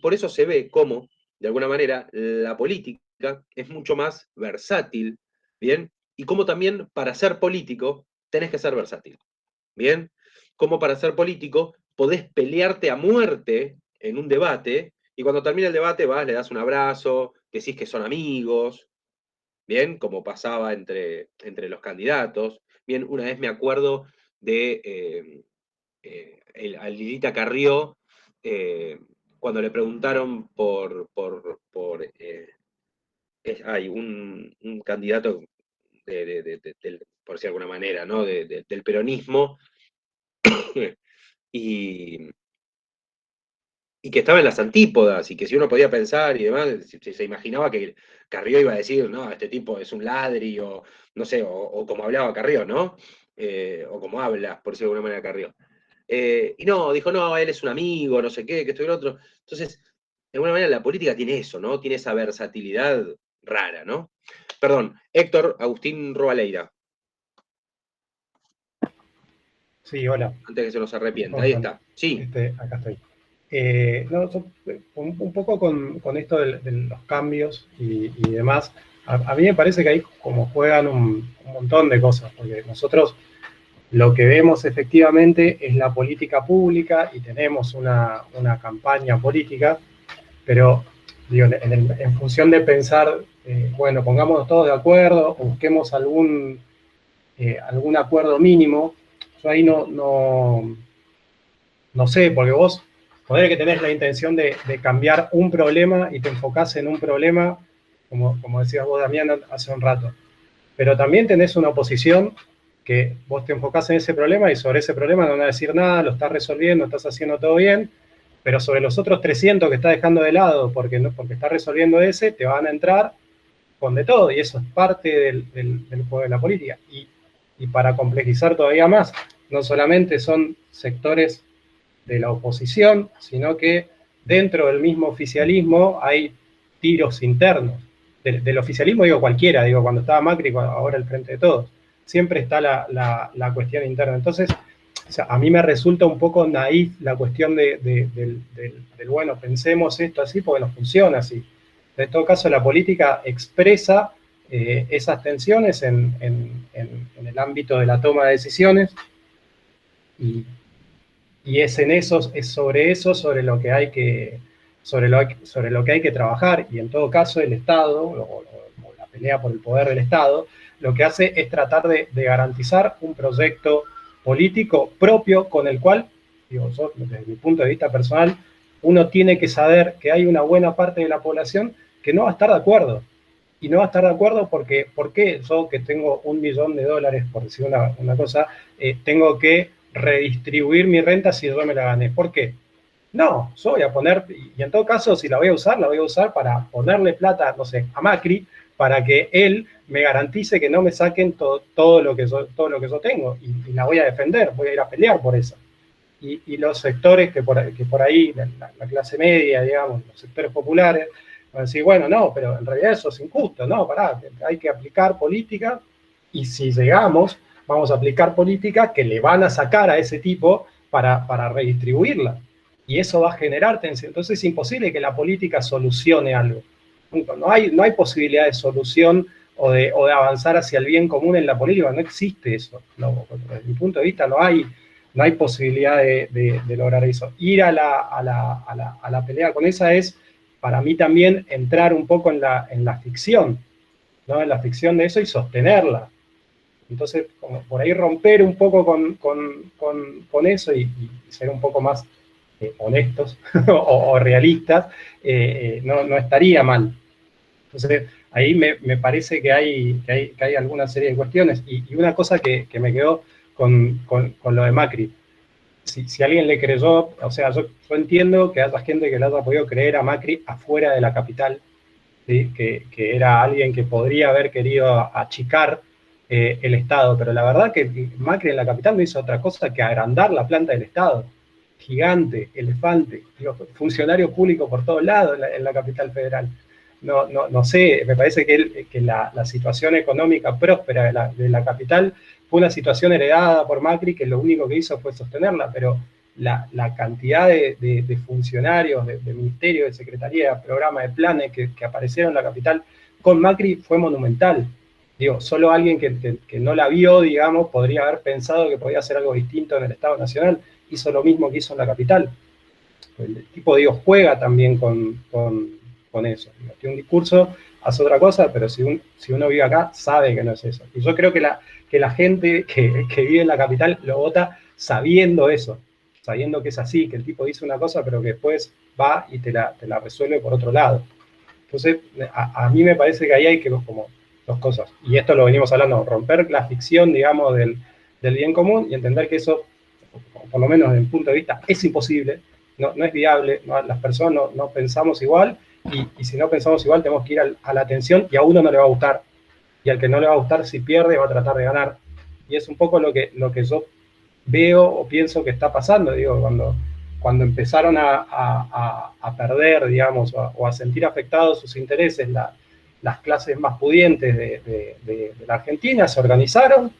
por eso se ve cómo, de alguna manera, la política es mucho más versátil, ¿bien? Y cómo también para ser político tenés que ser versátil, ¿bien? Como para ser político podés pelearte a muerte en un debate, y cuando termina el debate vas, le das un abrazo, decís que son amigos, ¿bien? Como pasaba entre los candidatos. Bien, una vez me acuerdo de a Lilita Carrió, cuando le preguntaron hay un candidato por decir de alguna manera, ¿no? Del peronismo, y y que estaba en las antípodas, y que si uno podía pensar y demás, se imaginaba que Carrió iba a decir, no, este tipo es un ladri, o no sé, o como hablaba Carrió, ¿no? O como habla, por decirlo de alguna manera, Carrió. Y no, dijo, no, él es un amigo, no sé qué, que esto y lo otro. Entonces, de alguna manera la política tiene eso, ¿no? Tiene esa versatilidad rara, ¿no? Perdón, Héctor Agustín Roaleira. Sí, hola. Antes que se nos arrepienta, ahí está. Sí. Acá estoy. No, un poco con esto de los cambios y demás, a mí me parece que ahí como juegan un montón de cosas, porque nosotros lo que vemos efectivamente es la política pública y tenemos una campaña política, pero digo, en función de pensar, bueno, pongámonos todos de acuerdo o busquemos algún acuerdo mínimo, yo ahí no sé, porque vos poder que tenés la intención de cambiar un problema y te enfocás en un problema, como decías vos, Damián, hace un rato, pero también tenés una oposición que vos te enfocás en ese problema y sobre ese problema no van a decir nada, lo estás resolviendo, estás haciendo todo bien, pero sobre los otros 300 que estás dejando de lado porque estás resolviendo ese, te van a entrar con de todo, y eso es parte del juego de la política. Y para complejizar todavía más, no solamente son sectores de la oposición, sino que dentro del mismo oficialismo hay tiros internos. Del oficialismo digo cualquiera, digo cuando estaba Macri, ahora el Frente de Todos. Siempre está la cuestión interna. Entonces, o sea, a mí me resulta un poco naif la cuestión del bueno, pensemos esto así porque no funciona así. En todo caso, la política expresa esas tensiones en el ámbito de la toma de decisiones y es sobre lo que hay que trabajar, y en todo caso el Estado, o la pelea por el poder del Estado, lo que hace es tratar de garantizar un proyecto político propio con el cual, digo, yo, desde mi punto de vista personal, uno tiene que saber que hay una buena parte de la población que no va a estar de acuerdo. Y no va a estar de acuerdo porque, ¿por qué yo que tengo $1 millón, por decir una cosa, tengo que redistribuir mi renta si yo me la gané? ¿Por qué? No, yo voy a poner, y en todo caso, si la voy a usar para ponerle plata, no sé, a Macri, para que él me garantice que no me saquen todo lo que yo tengo, y la voy a defender, voy a ir a pelear por eso. Y los sectores que por ahí, la clase media, digamos, los sectores populares, van a decir, bueno, no, pero en realidad eso es injusto, no, pará, hay que aplicar política, y si llegamos, vamos a aplicar políticas que le van a sacar a ese tipo para redistribuirla. Y eso va a generar tensión. Entonces es imposible que la política solucione algo. No hay posibilidad de solución o de avanzar hacia el bien común en la política. No existe eso. No, desde mi punto de vista no hay posibilidad de lograr eso. Ir a la pelea con esa es, para mí también, entrar un poco en la ficción, ¿no? En la ficción de eso y sostenerla. Entonces, como por ahí romper un poco con eso y ser un poco más honestos o realistas, no estaría mal. Entonces, ahí me parece que hay alguna serie de cuestiones. Y una cosa que me quedó con lo de Macri. Si alguien le creyó, o sea, yo entiendo que haya gente que le haya podido creer a Macri afuera de la capital, ¿sí? que era alguien que podría haber querido achicar el Estado, pero la verdad que Macri en la capital no hizo otra cosa que agrandar la planta del Estado. Gigante, elefante, funcionarios públicos por todos lados en la capital federal. No sé, me parece que la situación económica próspera de la capital fue una situación heredada por Macri, que lo único que hizo fue sostenerla, pero la cantidad de funcionarios, de ministerios, de secretaría, de programas, de planes que aparecieron en la capital con Macri fue monumental. Digo, solo alguien que no la vio, digamos, podría haber pensado que podía hacer algo distinto en el Estado Nacional. Hizo lo mismo que hizo en la capital. El tipo, digo, juega también con eso. Tiene un discurso, hace otra cosa, pero si uno vive acá, sabe que no es eso. Y yo creo que la gente que vive en la capital lo vota sabiendo eso, sabiendo que es así, que el tipo dice una cosa, pero que después va y te la resuelve por otro lado. Entonces, a mí me parece que ahí hay que como dos cosas. Y esto lo venimos hablando, romper la ficción, digamos, del bien común y entender que eso, por lo menos desde mi punto de vista, es imposible, no es viable, las personas no pensamos igual, y si no pensamos igual tenemos que ir a la atención, y a uno no le va a gustar, y al que no le va a gustar, si pierde, va a tratar de ganar. Y es un poco lo que yo veo o pienso que está pasando, digo, cuando empezaron a perder, digamos, o a sentir afectados sus intereses las clases más pudientes de la Argentina, se organizaron,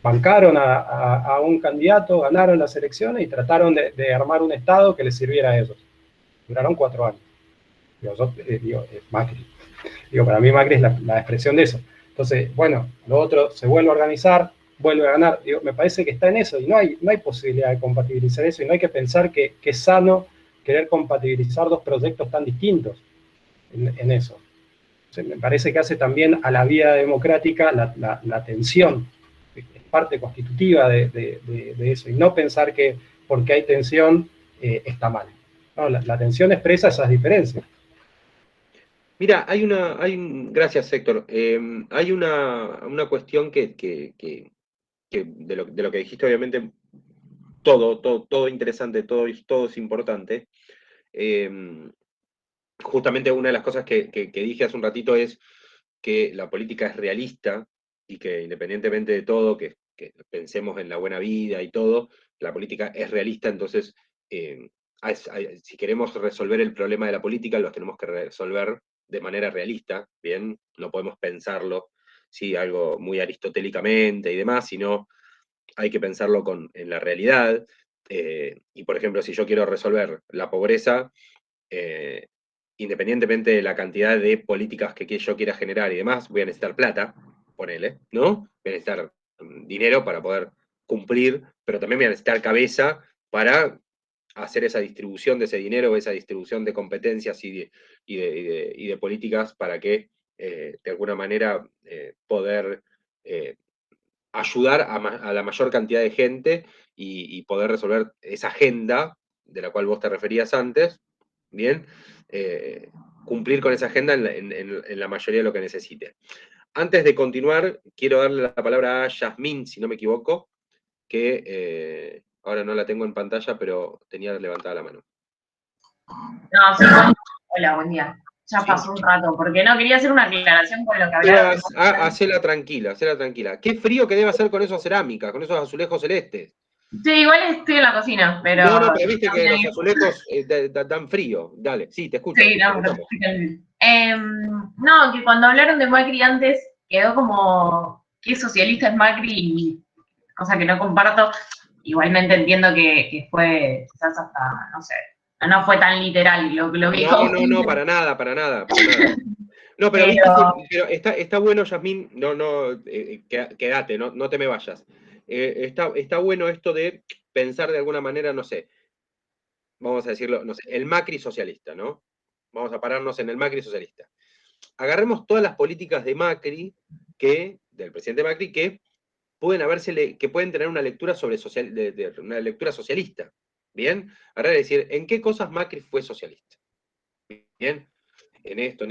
bancaron a un candidato, ganaron las elecciones y trataron de armar un Estado que les sirviera a ellos. Duraron 4 años. Digo, Macri. Digo, para mí Macri es la expresión de eso. Entonces, bueno, lo otro se vuelve a organizar, vuelve a ganar. Digo, me parece que está en eso, y no hay posibilidad de compatibilizar eso, y no hay que pensar que es sano querer compatibilizar 2 proyectos tan distintos en eso. O sea, me parece que hace también a la vida democrática la tensión, es parte constitutiva de eso, y no pensar que porque hay tensión está mal. No, la tensión expresa esas diferencias. Mira, gracias, Héctor. Hay una cuestión que de lo que dijiste, obviamente, todo interesante, todo es importante. Justamente una de las cosas que dije hace un ratito es que la política es realista, y que independientemente de todo, que pensemos en la buena vida y todo, la política es realista. Entonces, si queremos resolver el problema de la política, lo tenemos que resolver de manera realista, ¿bien? No podemos pensarlo, sí, algo muy aristotélicamente y demás, sino hay que pensarlo en la realidad. Y, por ejemplo, si yo quiero resolver la pobreza, independientemente de la cantidad de políticas que yo quiera generar y demás, voy a necesitar plata, ponele, ¿no? Voy a necesitar dinero para poder cumplir, pero también voy a necesitar cabeza para hacer esa distribución de ese dinero, esa distribución de competencias y de políticas para que, de alguna manera, poder ayudar a la mayor cantidad de gente y poder resolver esa agenda de la cual vos te referías antes, ¿bien? Cumplir con esa agenda en la mayoría de lo que necesite. Antes de continuar, quiero darle la palabra a Yasmín, si no me equivoco, que ahora no la tengo en pantalla, pero tenía levantada la mano. No, sí, hola, buen día. Ya sí. Pasó un rato, porque no quería hacer una aclaración con lo que hablaba. Hacela tranquila. Qué frío que debe hacer con esas cerámicas, con esos azulejos celestes. Sí, igual estoy en la cocina, pero... No, pero viste que los azulejos dan frío. Dale, sí, te escucho. Sí, no, que cuando hablaron de Macri antes, quedó como que socialista es Macri, cosa que no comparto. Igualmente entiendo que fue quizás hasta, no sé, no fue tan literal lo que dijo. No, para nada. No, pero está bueno, Yasmín, quédate, no te me vayas. Está bueno esto de pensar de alguna manera, no sé, vamos a decirlo, no sé, el Macri socialista, ¿no? Vamos a pararnos en el Macri socialista. Agarremos todas las políticas de Macri, del presidente Macri, que pueden tener una lectura una lectura socialista. ¿Bien? Ahora decir, ¿en qué cosas Macri fue socialista? ¿Bien? En esto.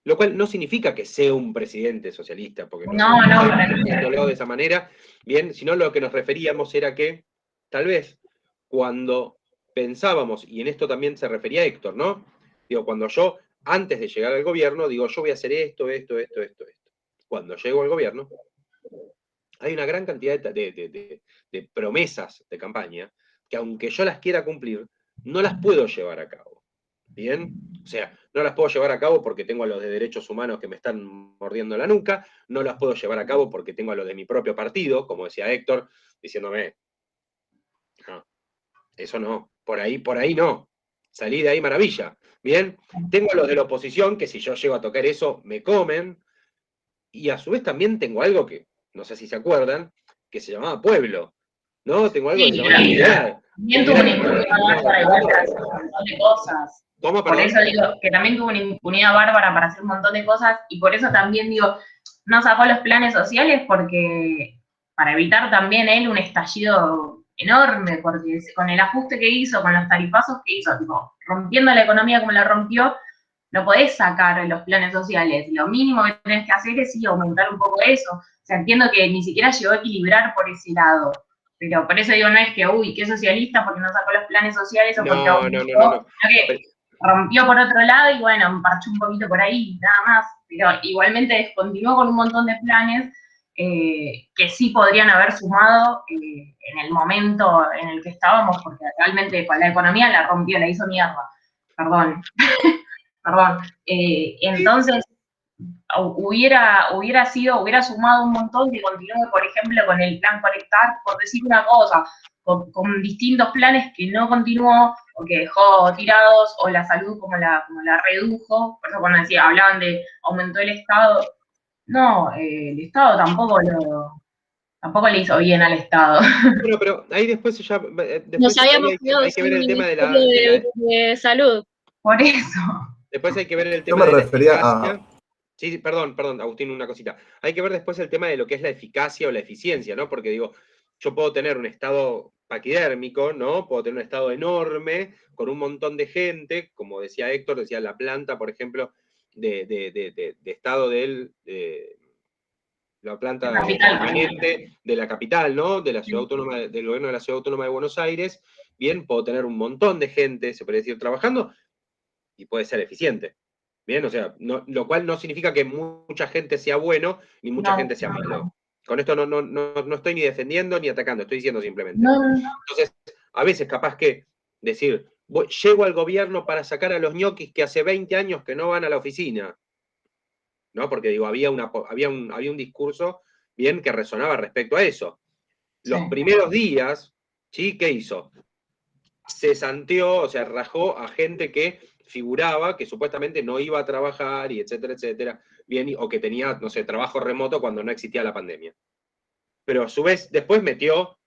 Lo cual no significa que sea un presidente socialista, porque no de esa manera, bien, sino lo que nos referíamos era que, tal vez, cuando pensábamos, y en esto también se refería Héctor, ¿no? Digo, cuando yo, antes de llegar al gobierno, digo, yo voy a hacer esto. Cuando llego al gobierno, hay una gran cantidad de promesas de campaña que, aunque yo las quiera cumplir, no las puedo llevar a cabo. ¿Bien? O sea, no las puedo llevar a cabo porque tengo a los de derechos humanos que me están mordiendo la nuca, no las puedo llevar a cabo porque tengo a los de mi propio partido, como decía Héctor, diciéndome, no, eso no, por ahí no, salí de ahí maravilla. ¿Bien? Tengo a los de la oposición que, si yo llego a tocar eso, me comen, y a su vez también tengo algo que, no sé si se acuerdan, que se llamaba pueblo, ¿no? Tengo algo que se llamaba unidad. También tuvo una impunidad bárbara igual para hacer un montón de cosas. ¿Cómo, por eso digo que también tuvo una impunidad bárbara para hacer un montón de cosas, y por eso también digo, no sacó los planes sociales, porque para evitar también él un estallido enorme, porque con el ajuste que hizo, con los tarifazos que hizo, tipo, rompiendo la economía como la rompió, no podés sacar los planes sociales. Lo mínimo que tenés que hacer es aumentar un poco eso. O sea, entiendo que ni siquiera llegó a equilibrar por ese lado, Pero por eso digo, no es que, uy, qué socialista porque no sacó los planes sociales o porque No. que rompió por otro lado y bueno, parchó un poquito por ahí, nada más. Pero igualmente descontinuó con un montón de planes que sí podrían haber sumado en el momento en el que estábamos, porque realmente con la economía la rompió, la hizo mierda. Perdón. Perdón. Entonces, hubiera sumado un montón que continúe, por ejemplo, con el plan Conectar, por decir una cosa, con distintos planes que no continuó, o que dejó tirados, o la salud como la redujo. Por eso cuando hablaban de aumentó el Estado, no, el Estado tampoco le hizo bien al Estado. Bueno, pero ahí después ya... Nos habíamos quedado hay que ver el tema de de salud. Por eso. Después hay que ver el Yo tema me de la refería eficacia. a... Sí, perdón, Agustín, una cosita. Hay que ver después el tema de lo que es la eficacia o la eficiencia, ¿no? Porque digo, yo puedo tener un estado paquidérmico, ¿no? Puedo tener un estado enorme, con un montón de gente, como decía Héctor, decía la planta, por ejemplo, de estado de la planta permanente de la capital, ¿no? De la ciudad autónoma, del gobierno de la Ciudad Autónoma de Buenos Aires. Bien, puedo tener un montón de gente, se puede decir, trabajando, y puede ser eficiente. Bien, o sea, lo cual no significa que mucha gente sea bueno, ni mucha gente sea malo. Con esto no estoy ni defendiendo ni atacando, estoy diciendo simplemente. Entonces, a veces capaz que decir, llego al gobierno para sacar a los ñoquis que hace 20 años que no van a la oficina, ¿no? Porque digo, había un discurso bien que resonaba respecto a eso. Los primeros días, ¿sí? ¿Qué hizo? Cesanteó, o sea, rajó a gente que figuraba que supuestamente no iba a trabajar y etcétera, etcétera, bien, o que tenía, no sé, trabajo remoto cuando no existía la pandemia. Pero a su vez, después metió,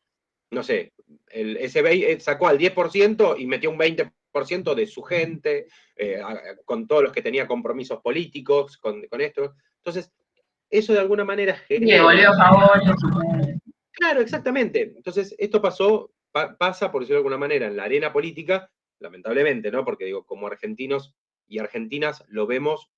no sé, sacó al 10% y metió un 20% de su gente, con todos los que tenía compromisos políticos, con esto. Entonces, eso de alguna manera genera... volvió a favor. Claro, exactamente. Entonces, esto pasa, por decirlo de alguna manera, en la arena política, lamentablemente, ¿no? Porque digo, como argentinos y argentinas lo vemos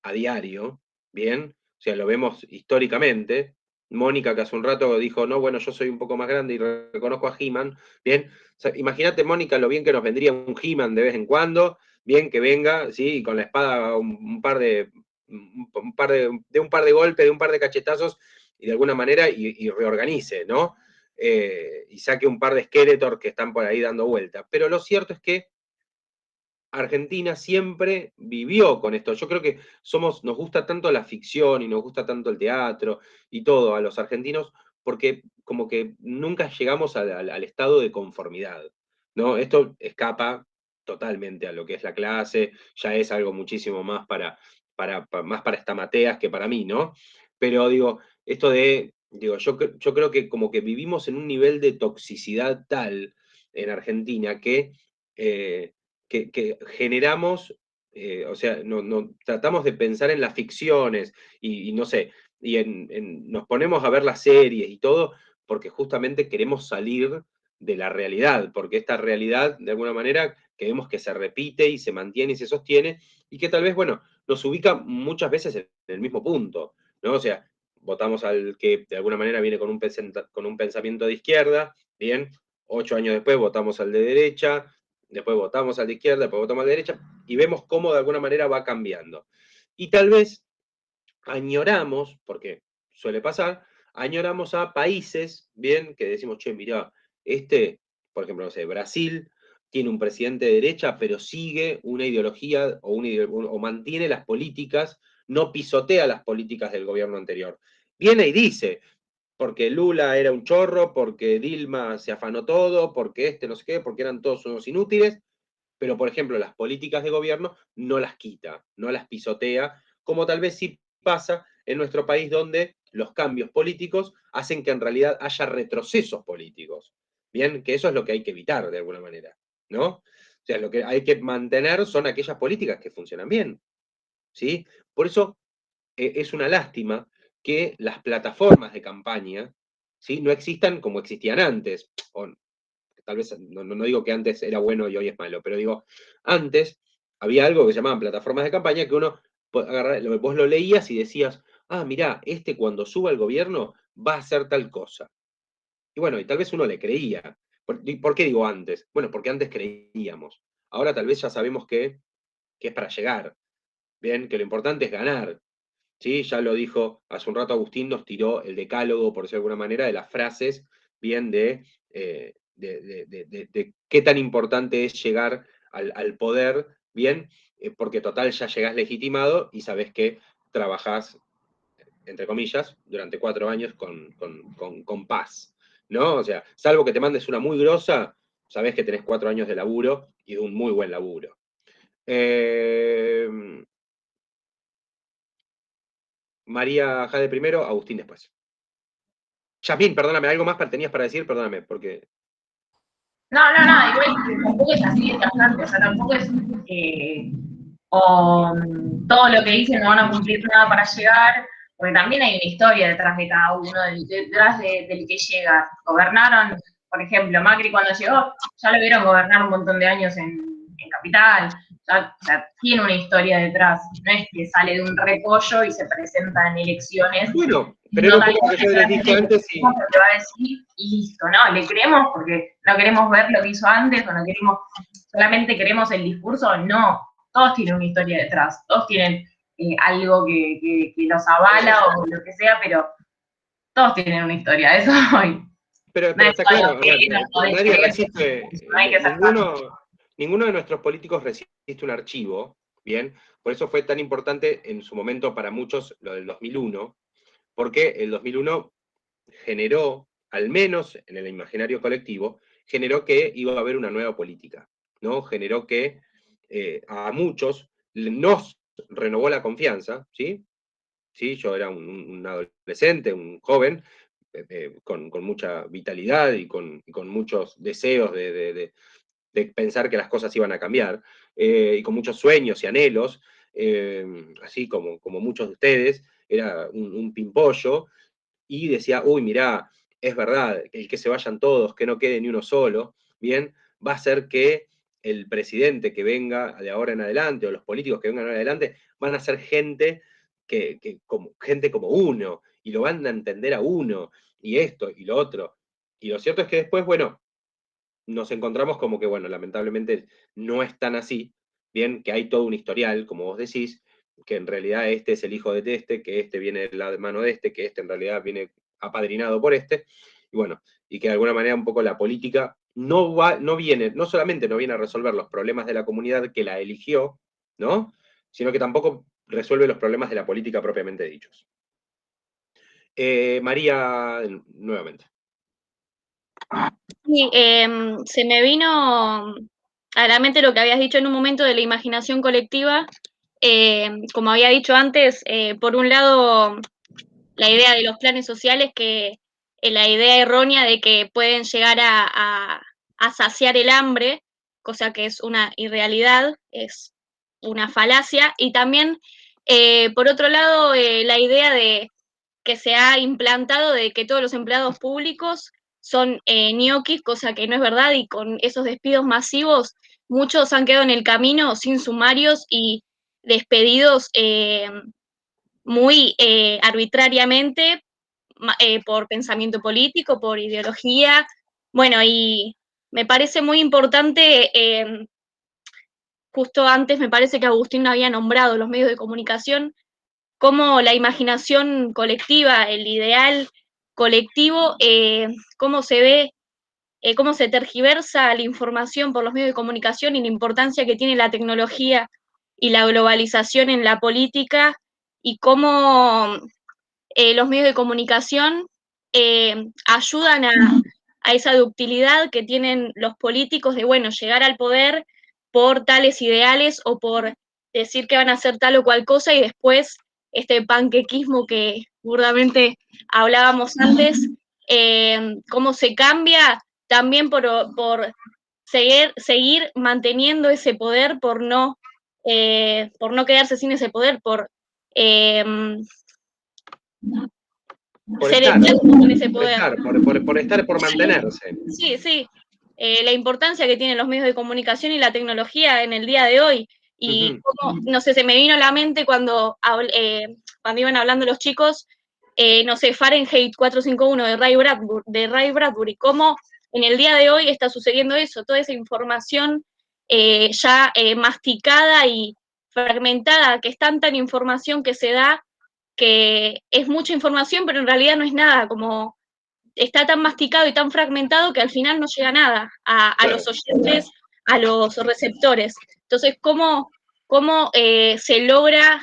a diario, ¿bien? O sea, lo vemos históricamente. Mónica, que hace un rato dijo, no, bueno, yo soy un poco más grande y reconozco a He-Man, ¿bien? O sea, imagínate, Mónica, lo bien que nos vendría un He-Man de vez en cuando, bien que venga, ¿sí? Y con la espada un par de golpes, de un par de cachetazos, y de alguna manera y reorganice, ¿no? Y saque un par de Skeletor que están por ahí dando vuelta. Pero lo cierto es que Argentina siempre vivió con esto. Yo creo que nos gusta tanto la ficción y nos gusta tanto el teatro y todo a los argentinos porque como que nunca llegamos al estado de conformidad, ¿no? Esto escapa totalmente a lo que es la clase, ya es algo muchísimo más más para Estamateas que para mí, ¿no? Pero digo, esto yo creo que como que vivimos en un nivel de toxicidad tal en Argentina que generamos, o sea, tratamos de pensar en las ficciones y no sé, y nos ponemos a ver las series y todo porque justamente queremos salir de la realidad, porque esta realidad, de alguna manera, queremos que se repite y se mantiene y se sostiene, y que tal vez, bueno, nos ubica muchas veces en el mismo punto, ¿no? O sea, votamos al que de alguna manera viene con un pensamiento de izquierda, bien, 8 años después votamos al de derecha, después votamos a la izquierda, después votamos a la derecha, y vemos cómo de alguna manera va cambiando. Y tal vez añoramos, porque suele pasar, añoramos a países, bien, que decimos, che, mirá, por ejemplo, no sé, Brasil tiene un presidente de derecha, pero sigue una ideología o mantiene las políticas, no pisotea las políticas del gobierno anterior. Viene y dice, porque Lula era un chorro, porque Dilma se afanó todo, porque no sé qué, porque eran todos unos inútiles, pero por ejemplo las políticas de gobierno no las quita, no las pisotea, como tal vez sí pasa en nuestro país donde los cambios políticos hacen que en realidad haya retrocesos políticos. Bien, que eso es lo que hay que evitar de alguna manera, ¿no? O sea, lo que hay que mantener son aquellas políticas que funcionan bien, ¿sí? Por eso es una lástima que las plataformas de campaña, ¿sí? No existan como existían antes. O, tal vez, no digo que antes era bueno y hoy es malo, pero digo, antes había algo que se llamaban plataformas de campaña que vos lo leías y decías, ah, mirá, cuando suba al gobierno va a hacer tal cosa. Y bueno, y tal vez uno le creía. ¿Por qué digo antes? Bueno, porque antes creíamos. Ahora tal vez ya sabemos que es para llegar. Bien, que lo importante es ganar. ¿Sí? Ya lo dijo hace un rato Agustín, nos tiró el decálogo, por decirlo de alguna manera, de las frases, bien, de qué tan importante es llegar al poder, bien, porque total ya llegás legitimado y sabés que trabajás, entre comillas, durante 4 años con paz, ¿no? O sea, salvo que te mandes una muy grosa, sabés que tenés 4 años de laburo y de un muy buen laburo. María Jade primero, Agustín después. Yasmín, perdóname, ¿algo más tenías para decir? Perdóname, porque... No, igual tampoco es así de tajante, o sea, tampoco es todo lo que dicen no van a cumplir nada para llegar, porque también hay una historia detrás de cada uno, detrás del que llega. Gobernaron, por ejemplo, Macri cuando llegó, ya lo vieron gobernar un montón de años en Capital, ya, o sea, tiene una historia detrás, no es que sale de un repollo y se presenta en elecciones. Bueno, pero era un poco lo que yo les dije antes y... Lo que va a decir y listo, ¿no? Le creemos porque no queremos ver lo que hizo antes o no queremos, solamente queremos el discurso, no. Todos tienen una historia detrás, todos tienen algo que los avala o lo que sea, pero todos tienen una historia, eso hoy. Pero está claro, nadie resiste, ninguno de nuestros políticos resiste un archivo, ¿bien? Por eso fue tan importante en su momento para muchos lo del 2001, porque el 2001 generó, al menos en el imaginario colectivo, generó que iba a haber una nueva política, ¿no? Generó que a muchos nos renovó la confianza, ¿sí? ¿Sí? Yo era un adolescente, un joven, con mucha vitalidad y con muchos deseos de pensar que las cosas iban a cambiar, y con muchos sueños y anhelos, así como muchos de ustedes, era un pimpollo, y decía, uy, mirá, es verdad, el que se vayan todos, que no quede ni uno solo, bien, va a hacer que el presidente que venga de ahora en adelante, o los políticos que vengan de ahora en adelante, van a ser gente gente como uno, y lo van a entender a uno, y esto, y lo otro. Y lo cierto es que después, bueno, nos encontramos como que, bueno, lamentablemente no es tan así, bien, que hay todo un historial, como vos decís, que en realidad este es el hijo de este, que este viene de la mano de este, que este en realidad viene apadrinado por este, y bueno, y que de alguna manera un poco la política no solamente no viene a resolver los problemas de la comunidad que la eligió, ¿no? Sino que tampoco resuelve los problemas de la política propiamente dichos. María, nuevamente. Sí, se me vino a la mente lo que habías dicho en un momento de la imaginación colectiva. Como había dicho antes, por un lado, la idea de los planes sociales, que la idea errónea de que pueden llegar a saciar el hambre, cosa que es una irrealidad, es una falacia. Y también, por otro lado, la idea de que se ha implantado de que todos los empleados públicos son ñoquis, cosa que no es verdad, y con esos despidos masivos, muchos han quedado en el camino sin sumarios y despedidos muy arbitrariamente por pensamiento político, por ideología. Bueno, y me parece muy importante, justo antes me parece que Agustín había nombrado los medios de comunicación, cómo la imaginación colectiva, el ideal colectivo, cómo se ve, cómo se tergiversa la información por los medios de comunicación y la importancia que tiene la tecnología y la globalización en la política, y cómo los medios de comunicación ayudan a esa ductilidad que tienen los políticos de, bueno, llegar al poder por tales ideales o por decir que van a hacer tal o cual cosa, y después este panquequismo que burdamente hablábamos antes, cómo se cambia también por seguir manteniendo ese poder, por no quedarse sin ese poder, por ser eterno con ese poder. Por mantenerse. Sí, sí. La importancia que tienen los medios de comunicación y la tecnología en el día de hoy. Y como, no sé, se me vino a la mente cuando iban hablando los chicos, no sé, Fahrenheit 451 de Ray Bradbury, cómo en el día de hoy está sucediendo eso, toda esa información ya masticada y fragmentada, que es tanta información que se da, que es mucha información, pero en realidad no es nada, como está tan masticado y tan fragmentado que al final no llega nada a los oyentes, a los receptores. Entonces, ¿cómo se logra,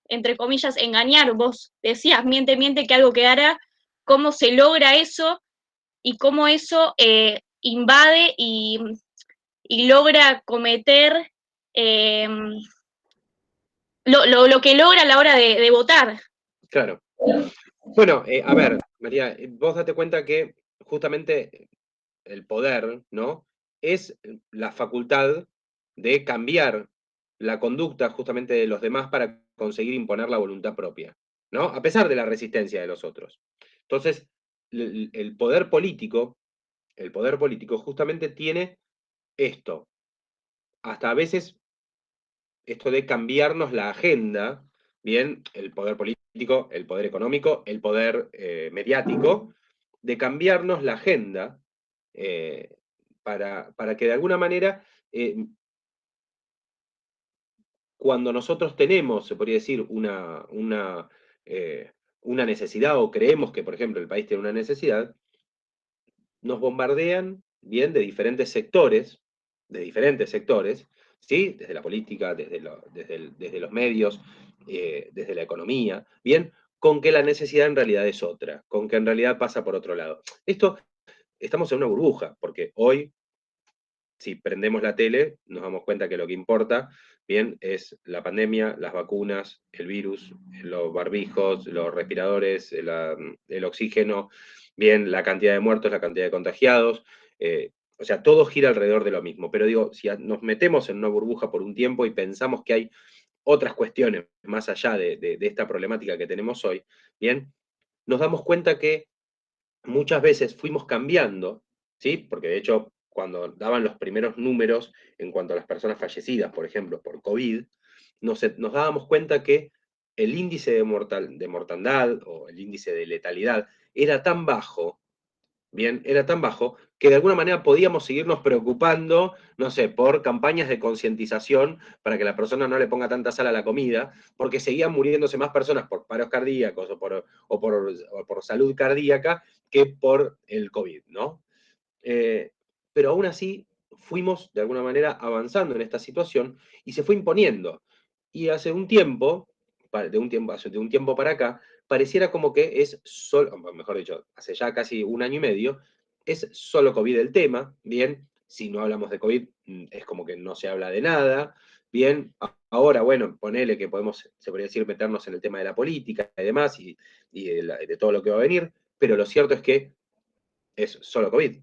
entre comillas, engañar? Vos decías, miente, que algo quedará. ¿Cómo se logra eso y cómo eso invade y logra cometer lo que logra a la hora de votar? Claro. Bueno, a ver, María, vos date cuenta que justamente el poder, ¿no? Es la facultad de cambiar la conducta justamente de los demás para conseguir imponer la voluntad propia, ¿no? A pesar de la resistencia de los otros. Entonces, el poder político justamente tiene esto, hasta a veces esto de cambiarnos la agenda, bien, el poder político, el poder económico, el poder mediático, de cambiarnos la agenda para que de alguna manera, cuando nosotros tenemos, se podría decir, una necesidad o creemos que, por ejemplo, el país tiene una necesidad, nos bombardean, bien, de diferentes sectores, ¿sí? Desde la política, desde los medios, desde la economía, bien, con que la necesidad en realidad es otra, con que en realidad pasa por otro lado. Esto, estamos en una burbuja, porque hoy, si prendemos la tele, nos damos cuenta que lo que importa, bien, es la pandemia, las vacunas, el virus, los barbijos, los respiradores, el oxígeno, bien, la cantidad de muertos, la cantidad de contagiados, o sea, todo gira alrededor de lo mismo. Pero digo, si nos metemos en una burbuja por un tiempo y pensamos que hay otras cuestiones más allá de esta problemática que tenemos hoy, bien, nos damos cuenta que muchas veces fuimos cambiando, ¿sí? Porque de hecho, cuando daban los primeros números en cuanto a las personas fallecidas, por ejemplo, por COVID, nos dábamos cuenta que el índice de mortandad o el índice de letalidad era tan bajo, bien, era tan bajo, que de alguna manera podíamos seguirnos preocupando, no sé, por campañas de concientización para que la persona no le ponga tanta sal a la comida, porque seguían muriéndose más personas por paros cardíacos o por salud cardíaca que por el COVID, ¿no? Pero aún así fuimos, de alguna manera, avanzando en esta situación y se fue imponiendo. Y hace un tiempo para acá, pareciera como que es solo, mejor dicho, hace ya casi un año y medio, es solo COVID el tema, bien, si no hablamos de COVID, es como que no se habla de nada, bien, ahora, bueno, ponele que podemos, se podría decir, meternos en el tema de la política y demás, y de todo lo que va a venir, pero lo cierto es que es solo COVID.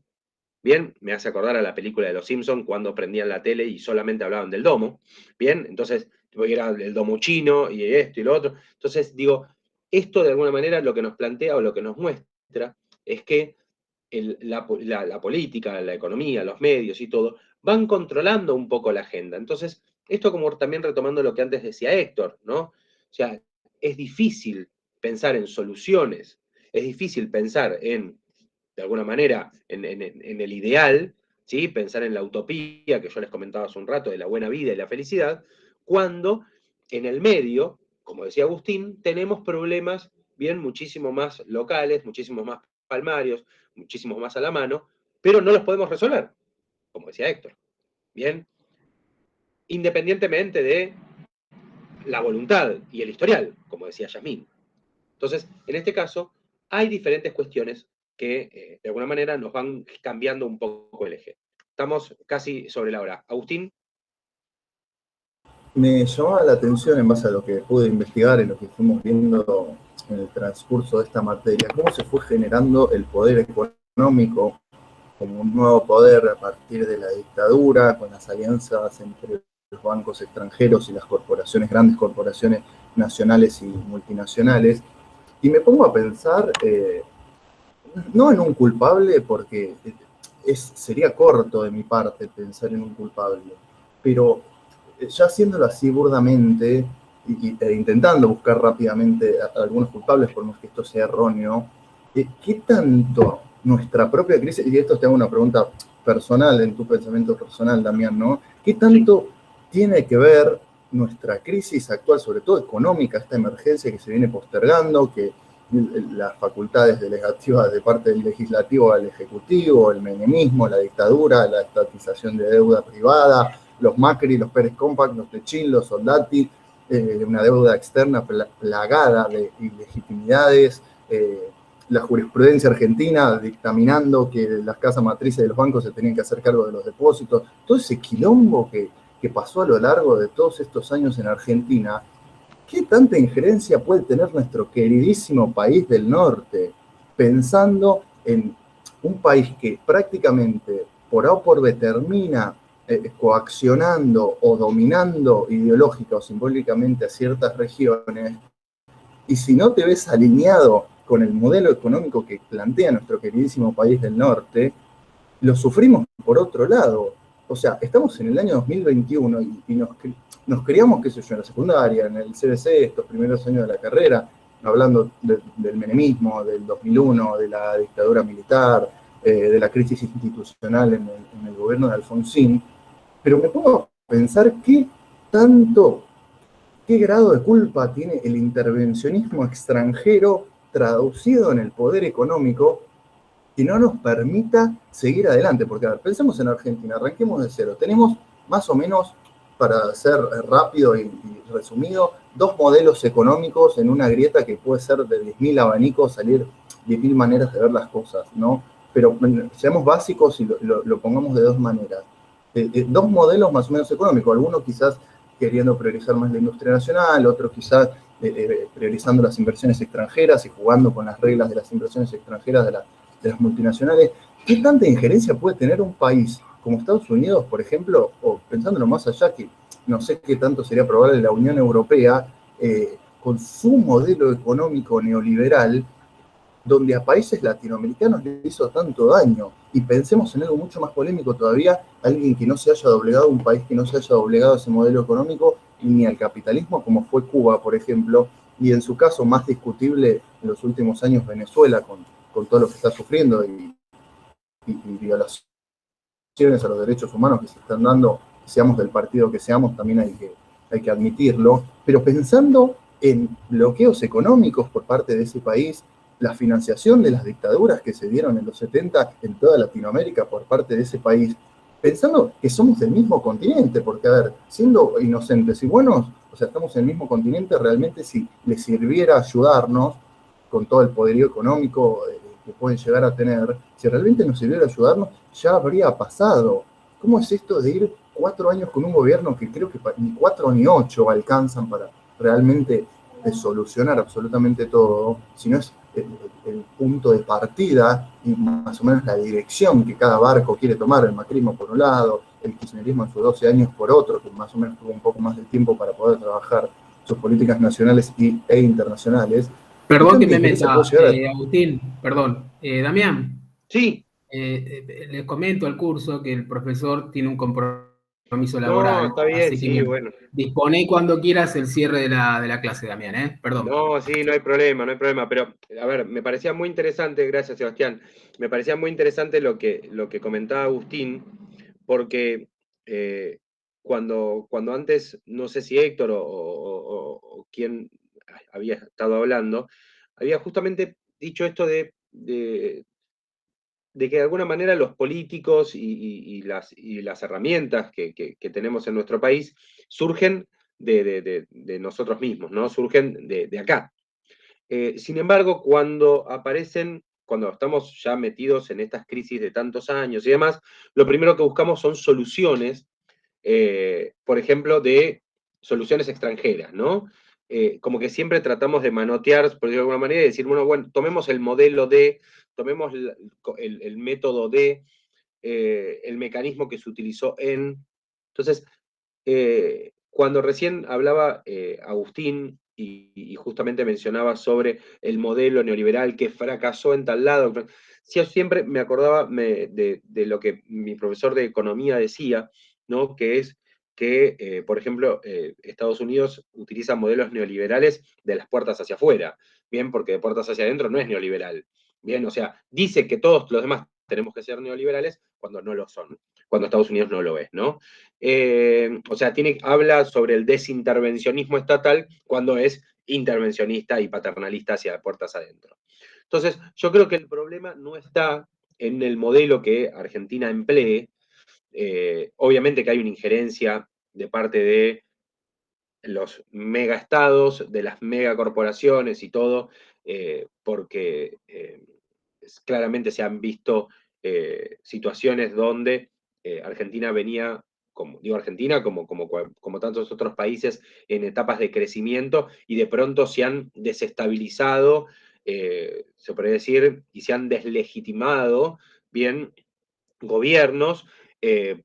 Bien, me hace acordar a la película de Los Simpsons cuando prendían la tele y solamente hablaban del domo. Bien, entonces era el domo chino y esto y lo otro. Entonces digo, esto de alguna manera lo que nos plantea o lo que nos muestra es que la política, la economía, los medios y todo van controlando un poco la agenda. Entonces, esto como también retomando lo que antes decía Héctor, ¿no? O sea, es difícil pensar en soluciones, es difícil pensar en, de alguna manera, en el ideal, ¿sí? Pensar en la utopía que yo les comentaba hace un rato, de la buena vida y la felicidad, cuando en el medio, como decía Agustín, tenemos problemas bien muchísimo más locales, muchísimo más palmarios, muchísimo más a la mano, pero no los podemos resolver, como decía Héctor, ¿bien? Independientemente de la voluntad y el historial, como decía Yasmín. Entonces, en este caso, hay diferentes cuestiones que de alguna manera nos van cambiando un poco el eje. Estamos casi sobre la hora. Agustín. Me llamaba la atención, en base a lo que pude investigar y lo que fuimos viendo en el transcurso de esta materia, cómo se fue generando el poder económico como un nuevo poder a partir de la dictadura, con las alianzas entre los bancos extranjeros y las corporaciones, grandes corporaciones nacionales y multinacionales. Y me pongo a pensar, no en un culpable, porque sería corto de mi parte pensar en un culpable, pero ya haciéndolo así burdamente, e intentando buscar rápidamente a algunos culpables, por más que esto sea erróneo, ¿qué tanto nuestra propia crisis, y esto te hago una pregunta personal, en tu pensamiento personal, Damián, ¿no? ¿Qué tanto tiene que ver nuestra crisis actual, sobre todo económica, esta emergencia que se viene postergando, que las facultades delegativas de parte del legislativo al ejecutivo, el menemismo, la dictadura, la estatización de deuda privada, los Macri, los Pérez Compact, los Techín, los Soldati, una deuda externa plagada de ilegitimidades, la jurisprudencia argentina dictaminando que las casas matrices de los bancos se tenían que hacer cargo de los depósitos, todo ese quilombo que pasó a lo largo de todos estos años en Argentina, ¿qué tanta injerencia puede tener nuestro queridísimo país del norte? Pensando en un país que prácticamente por A o por B termina coaccionando o dominando ideológica o simbólicamente a ciertas regiones, y si no te ves alineado con el modelo económico que plantea nuestro queridísimo país del norte, lo sufrimos por otro lado. O sea, estamos en el año 2021 y nos criamos, qué sé yo, en la secundaria, en el CBC, estos primeros años de la carrera, hablando del menemismo, del 2001, de la dictadura militar, de la crisis institucional en el gobierno de Alfonsín, pero me pongo a pensar qué grado de culpa tiene el intervencionismo extranjero traducido en el poder económico que no nos permita seguir adelante. Porque, a ver, pensemos en Argentina, arranquemos de cero. Tenemos más o menos, para ser rápido y resumido, dos modelos económicos en una grieta que puede ser de 10.000 abanicos, salir 10.000 maneras de ver las cosas, ¿no? Pero seamos básicos y lo pongamos de dos maneras. Dos modelos más o menos económicos, algunos quizás queriendo priorizar más la industria nacional, otros quizás priorizando las inversiones extranjeras y jugando con las reglas de las inversiones extranjeras de las multinacionales. ¿Qué tanta injerencia puede tener un país como Estados Unidos, por ejemplo, o pensándolo más allá, que no sé qué tanto sería probable la Unión Europea, con su modelo económico neoliberal, donde a países latinoamericanos les hizo tanto daño? Y pensemos en algo mucho más polémico todavía, alguien que no se haya doblegado, un país que no se haya doblegado a ese modelo económico ni al capitalismo, como fue Cuba, por ejemplo, y en su caso más discutible en los últimos años Venezuela, con todo lo que está sufriendo y violaciones a los derechos humanos que se están dando, seamos del partido que seamos, también hay que admitirlo, pero pensando en bloqueos económicos por parte de ese país, la financiación de las dictaduras que se dieron en los 70 en toda Latinoamérica por parte de ese país, pensando que somos del mismo continente, porque, a ver, siendo inocentes y buenos, o sea, estamos en el mismo continente, realmente si les sirviera ayudarnos con todo el poderío económico que pueden llegar a tener, si realmente nos sirviera ayudarnos, ya habría pasado. ¿Cómo es esto de ir 4 años con un gobierno que creo que ni 4 ni 8 alcanzan para realmente solucionar absolutamente todo, sino es el punto de partida y más o menos la dirección que cada barco quiere tomar, el macrismo por un lado, el kirchnerismo en sus 12 años por otro, que más o menos tuvo un poco más de tiempo para poder trabajar sus políticas nacionales e internacionales? Perdón que me meta, Agustín, perdón. Damián. Sí. Les comento al curso que el profesor tiene un compromiso laboral. No, está bien, así sí, que bueno. Dispone cuando quieras el cierre de la clase, Damián, perdón. No, sí, no hay problema, pero, a ver, me parecía muy interesante, gracias Sebastián, me parecía muy interesante lo que comentaba Agustín, porque cuando antes, no sé si Héctor o quién había estado hablando, había justamente dicho esto de que de alguna manera los políticos y las herramientas que tenemos en nuestro país surgen de nosotros mismos, ¿no? Surgen de acá. Sin embargo, cuando estamos ya metidos en estas crisis de tantos años y demás, lo primero que buscamos son soluciones, por ejemplo, de soluciones extranjeras, ¿no? Como que siempre tratamos de manotear, por decirlo de alguna manera, y decir, bueno, tomemos el modelo tomemos el método el mecanismo que se utilizó en... Entonces, cuando recién hablaba Agustín y justamente mencionaba sobre el modelo neoliberal que fracasó en tal lado, yo siempre me acordaba de lo que mi profesor de economía decía, ¿no? Que es que, por ejemplo, Estados Unidos utiliza modelos neoliberales de las puertas hacia afuera, bien, porque de puertas hacia adentro no es neoliberal, bien, o sea, dice que todos los demás tenemos que ser neoliberales cuando no lo son, cuando Estados Unidos no lo es, ¿no? O sea, habla sobre el desintervencionismo estatal cuando es intervencionista y paternalista hacia puertas adentro. Entonces, yo creo que el problema no está en el modelo que Argentina emplee. Obviamente que hay una injerencia de parte de los megaestados, de las megacorporaciones y todo, porque claramente se han visto situaciones donde Argentina venía, digo Argentina, como tantos otros países, en etapas de crecimiento y de pronto se han desestabilizado, se podría decir, y se han deslegitimado, bien, gobiernos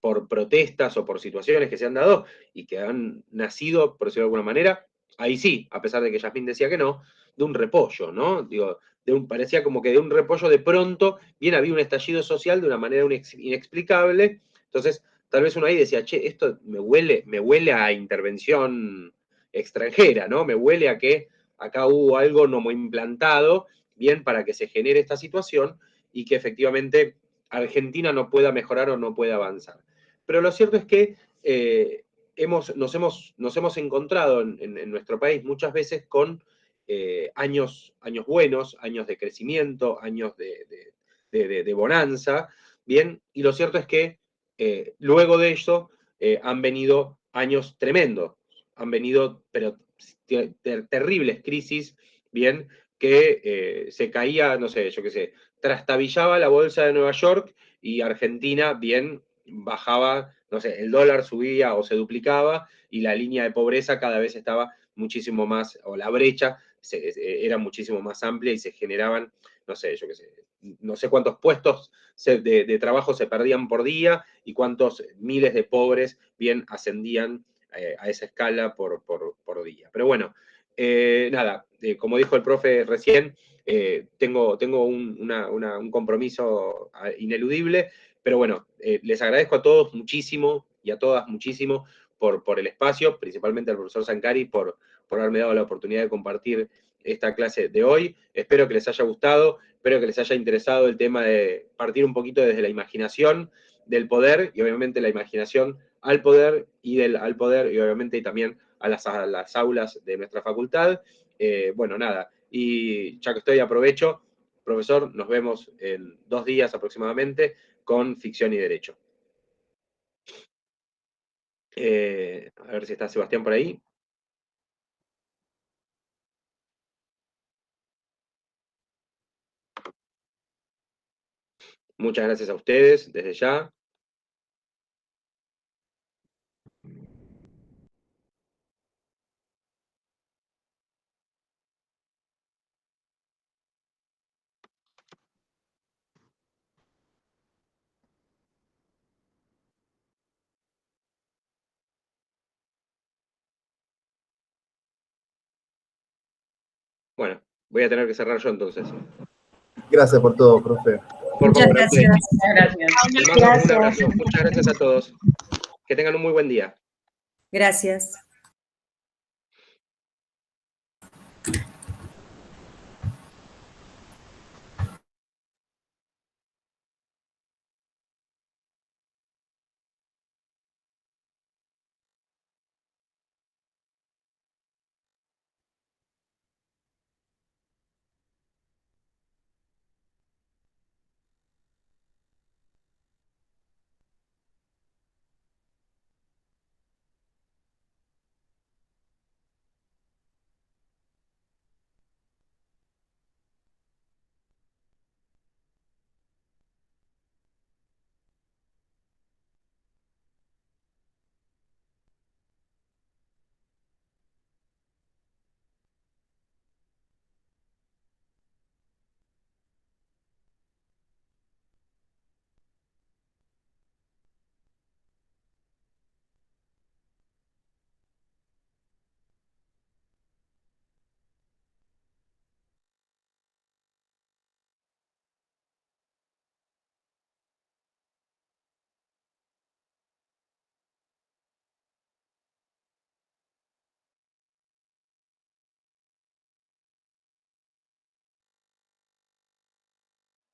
por protestas o por situaciones que se han dado y que han nacido, por decirlo de alguna manera, ahí sí, a pesar de que Yasmín decía que no, de un repollo, ¿no? Digo, parecía como que de un repollo de pronto, bien había un estallido social de una manera inexplicable, entonces tal vez uno ahí decía, che, esto me huele a intervención extranjera, ¿no? Me huele a que acá hubo algo no implantado, bien, para que se genere esta situación y que efectivamente Argentina no pueda mejorar o no pueda avanzar. Pero lo cierto es que nos hemos encontrado en nuestro país muchas veces con años buenos, años de crecimiento, años de bonanza, ¿bien? Y lo cierto es que luego de eso han venido años tremendos, han venido, pero terribles crisis, ¿bien? Que se caía, no sé, yo qué sé, trastabillaba la bolsa de Nueva York y Argentina, bien, bajaba, no sé, el dólar subía o se duplicaba y la línea de pobreza cada vez estaba muchísimo más, o la brecha era muchísimo más amplia y se generaban, no sé, yo qué sé, no sé cuántos puestos de trabajo se perdían por día y cuántos miles de pobres bien ascendían a esa escala por día. Pero bueno, nada, como dijo el profe recién, tengo un compromiso ineludible, pero bueno, les agradezco a todos muchísimo y a todas muchísimo por el espacio, principalmente al profesor Zancari por haberme dado la oportunidad de compartir esta clase de hoy. Espero que les haya gustado, espero que les haya interesado el tema de partir un poquito desde la imaginación del poder y obviamente la imaginación al poder y al poder y obviamente también a las aulas de nuestra facultad. Bueno, nada, y ya que estoy, aprovecho, profesor, nos vemos en 2 días aproximadamente con Ficción y Derecho. A ver si está Sebastián por ahí. Muchas gracias a ustedes desde ya. Bueno, voy a tener que cerrar yo entonces. Gracias por todo, profe. Muchas gracias. Gracias. Un abrazo. Muchas gracias a todos. Que tengan un muy buen día. Gracias.